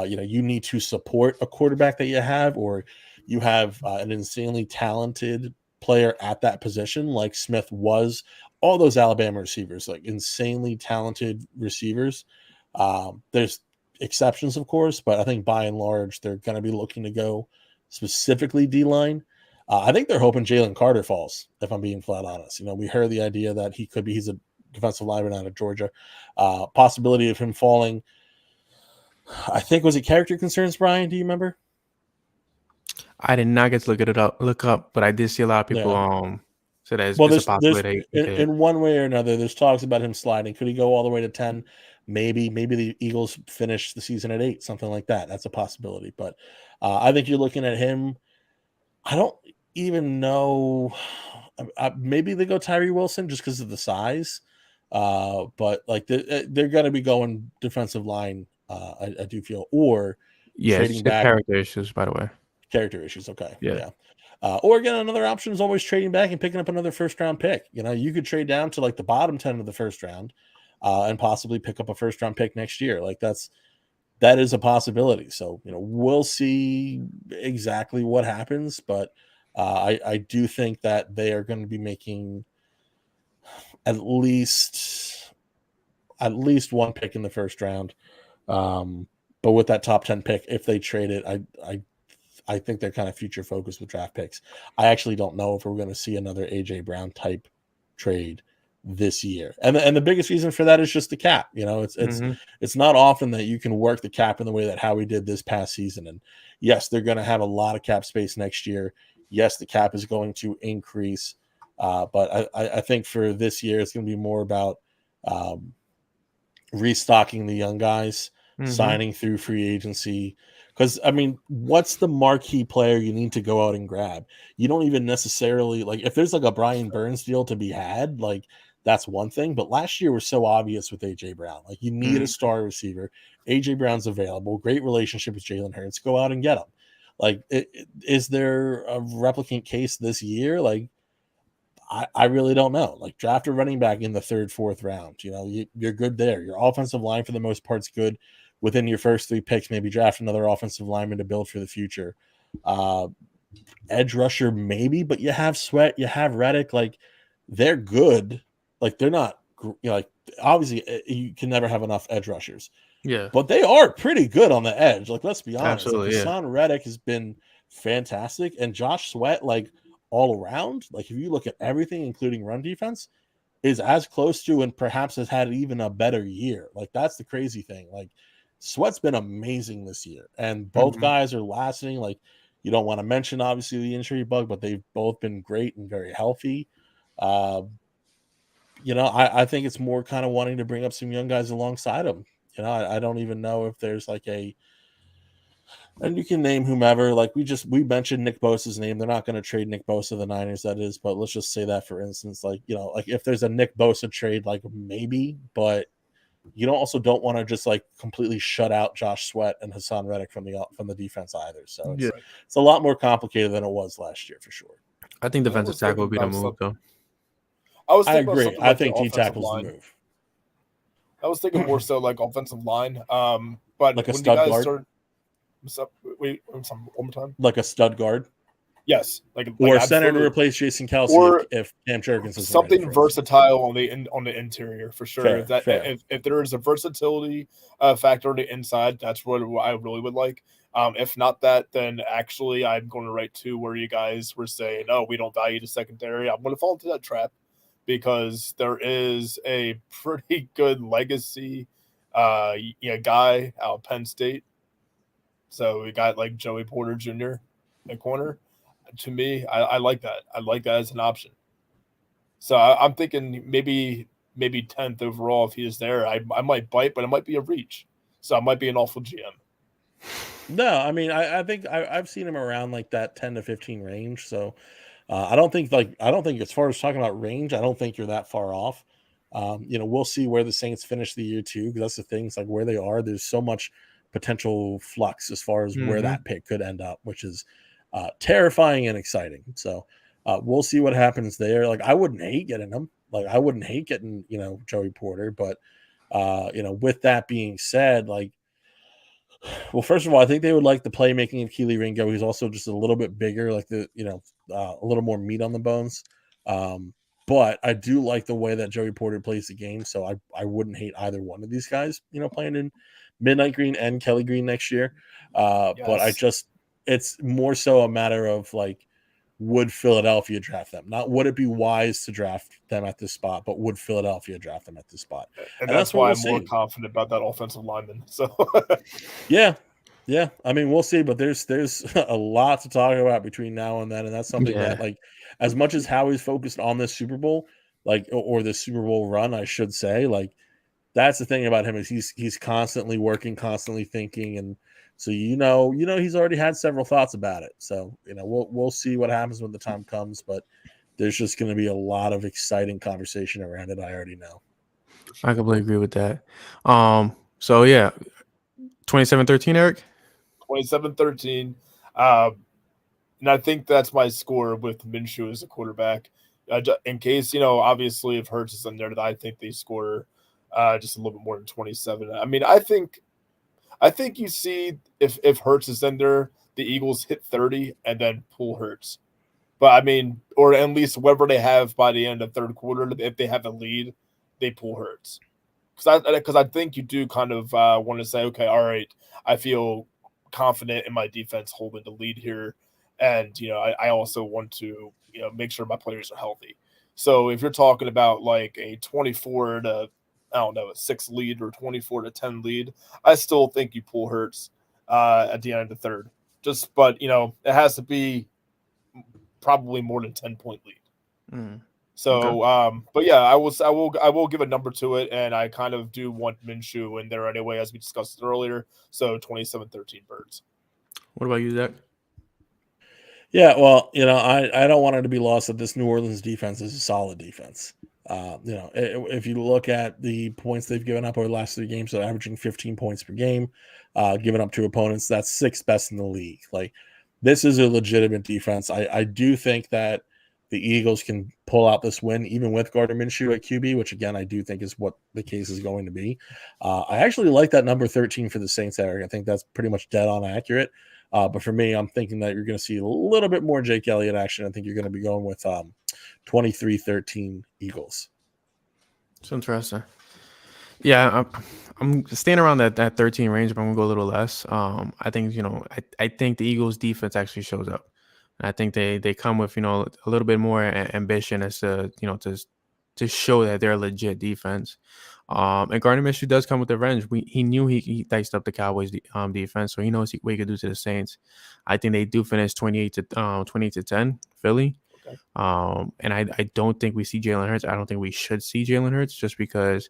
you need to support a quarterback that you have, or you have an insanely talented player at that position, like Smith was. All those Alabama receivers, like insanely talented receivers. There's exceptions, of course, but I think by and large, they're going to be looking to go specifically D-line. I think they're hoping Jalen Carter falls, if I'm being flat honest. We heard the idea that he's a defensive lineman out of Georgia. Possibility of him falling. I think, was it character concerns, Brian? Do you remember? I did not get to look up, but I did see a lot of people so that it's a possibility. In one way or another, there's talks about him sliding. Could he go all the way to 10? Maybe the Eagles finish the season at 8, something like that. That's a possibility. But I think you're looking at him. I don't even know. Maybe they go Tyree Wilson just because of the size. But like they're going to be going defensive line. I do feel, or trading back. Character issues, by the way. Character issues. Okay. Yeah. Or again, another option is always trading back and picking up another first round pick. You could trade down to like the bottom 10 of the first round and possibly pick up a first round pick next year. Like that is a possibility. So, we'll see exactly what happens, but I do think that they are going to be making at least one pick in the first round. But with that top 10 pick, if they trade it, I think they're kind of future focused with draft picks. I actually don't know if we're going to see another AJ Brown type trade this year. And the biggest reason for that is just the cap. It's not often that you can work the cap in the way that Howie did this past season. And yes, they're going to have a lot of cap space next year. Yes, the cap is going to increase. But I think for this year, it's going to be more about restocking the young guys, signing through free agency. Because, what's the marquee player you need to go out and grab? You don't even necessarily, like, if there's like a Brian Burns deal to be had, like, that's one thing. But last year was so obvious with A.J. Brown. Like, you need a star receiver. A.J. Brown's available. Great relationship with Jalen Hurts. Go out and get him. Like, is there a replicant case this year? Like, I really don't know. Like, draft a running back in the 3rd, 4th round. You're good there. Your offensive line, for the most part, is good. Within your first 3 picks, maybe draft another offensive lineman to build for the future. Edge rusher, maybe, but you have Sweat, you have Reddick. Like, they're good. Like, they're not, like, obviously, you can never have enough edge rushers. Yeah. But they are pretty good on the edge. Like, let's be honest. Absolutely, Hassan Reddick has been fantastic. And Josh Sweat, like, all around, like, if you look at everything, including run defense, is as close to and perhaps has had even a better year. Like, that's the crazy thing. Like, Sweat's been amazing this year, and both guys are lasting. Like, you don't want to mention, obviously, the injury bug, but they've both been great and very healthy. I think it's more kind of wanting to bring up some young guys alongside them. I don't even know if there's like and you can name whomever. Like, we mentioned Nick Bosa's name. They're not going to trade Nick Bosa, the Niners, that is, but let's just say that, for instance, like, like if there's a Nick Bosa trade, like, maybe, but you don't want to just like completely shut out Josh Sweat and Hassan Reddick from the defense either. So it's a lot more complicated than it was last year, for sure. I think defensive tackle would be the move, though. I was I thinking about agree. something I like the think D offensive tackle's the line. move. I was thinking more so like offensive line. But Like a when you stud guys guard? start, wait, one more time. Like a stud guard. Yes, Or center to absolutely. replace Jason Kelsey Or if Cam Jurgens isn't ready, something for instance. versatile on the interior for sure. Fair. If there is a versatility factor on the inside, that's what I really would like. If not that, then actually I'm going to write to where you guys were saying, "Oh, we don't value the secondary." I'm going to fall into that trap because there is a pretty good legacy, guy out of Penn State. So we got like Joey Porter Jr. at corner. To me, I like that. I like that as an option. So I'm thinking maybe 10th overall if he is there. I might bite, but it might be a reach. So I might be an awful GM. No, I mean I think I've seen him around like that 10 to 15 range. So I don't think as far as talking about range, I don't think you're that far off. We'll see where the Saints finish the year too, because that's the things like where they are. There's so much potential flux as far as where that pick could end up, which is terrifying and exciting. So we'll see what happens there. Like I wouldn't hate getting them. Like I wouldn't hate getting Joey Porter, but with that being said, like. Well, first of all, I think they would like the playmaking of Keely Ringo. He's also just a little bit bigger, like a little more meat on the bones. But I do like the way that Joey Porter plays the game, so I wouldn't hate either one of these guys, playing in Midnight Green and Kelly Green next year. But it's more so a matter of like, would Philadelphia draft them? Not would it be wise to draft them at this spot, but would Philadelphia draft them at this spot? And that's why I'm more confident about that offensive lineman. So yeah. I mean, we'll see, but there's a lot to talk about between now and then, and that's something that, like, as much as Howie's focused on this Super Bowl, like, or the Super Bowl run, I should say, like, that's the thing about him is he's constantly working, constantly thinking, and so he's already had several thoughts about it. So we'll see what happens when the time comes, but there's just going to be a lot of exciting conversation around it. I already know. I completely agree with that. So yeah, 27-13, Eric. 27-13. And I think that's my score with Minshew as a quarterback. In case, obviously if Hurts is in there, I think they score just a little bit more than 27. I mean, I think you see if Hurts is in there, the Eagles hit 30 and then pull Hurts. But I mean, or at least whatever they have by the end of third quarter, if they have a lead, they pull Hurts. Because I think you do kind of want to say, okay, all right, I feel confident in my defense holding the lead here. And, I also want to, make sure my players are healthy. So if you're talking about like a 24 to, I don't know, a 6 lead or 24 to 10 lead, I still think you pull Hurts at the end of the third. But it has to be probably more than 10-point lead. So, okay. But yeah, I will give a number to it, and I kind of do want Minshew in there anyway, as we discussed earlier. So 27-13 Birds. What about you, Zach? Yeah, well, I don't want it to be lost that this New Orleans defense is a solid defense. If you look at the points they've given up over the last 3 games, they're averaging 15 points per game, given up to opponents. That's 6th best in the league. Like, this is a legitimate defense. I do think that the Eagles can pull out this win, even with Gardner Minshew at QB, which, again, I do think is what the case is going to be. I actually like that number 13 for the Saints, Eric. I think that's pretty much dead on accurate. But for me, I'm thinking that you're going to see a little bit more Jake Elliott action. I think you're going to be going with 23-13 Eagles. It's interesting. Yeah, I'm staying around that 13 range, but I'm going to go a little less. I think, I think the Eagles defense actually shows up. And I think they come with, a little bit more ambition as to, to show that they're a legit defense. And Gardner Minshew does come with revenge. He knew he diced up the Cowboys defense, so he knows what he could do to the Saints. I think they do finish 28-10 Philly. Okay. And I don't think we see Jalen Hurts. I don't think we should see Jalen Hurts just because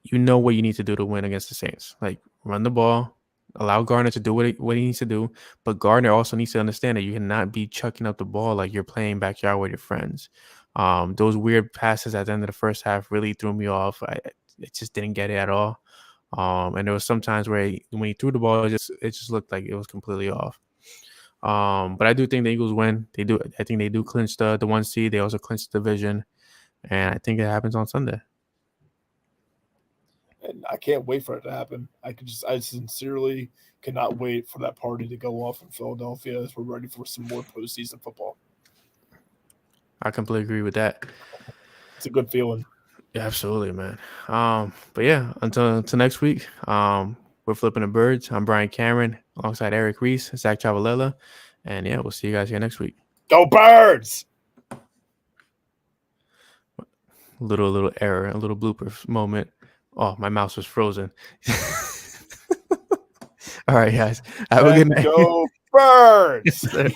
what you need to do to win against the Saints. Like, run the ball, allow Gardner to do what he needs to do, but Gardner also needs to understand that you cannot be chucking up the ball like you're playing backyard with your friends. Those weird passes at the end of the first half really threw me off. I just didn't get it at all. And there was some times where when he threw the ball, it just looked like it was completely off. But I do think the Eagles win. I think they do clinch the 1 seed. They also clinch the division. and I think it happens on Sunday. And I can't wait for it to happen. I sincerely cannot wait for that party to go off in Philadelphia as we're ready for some more postseason football. I completely agree with that. It's a good feeling. Yeah, absolutely, man. But yeah, until next week, we're Flipping the Birds. I'm Brian Cameron alongside Eric Reese, Zach Chavalella, and yeah, we'll see you guys here next week. Go Birds! Little error, a little blooper moment. Oh, my mouse was frozen. All right, guys. Have a good night. Go Birds! Yes, sir.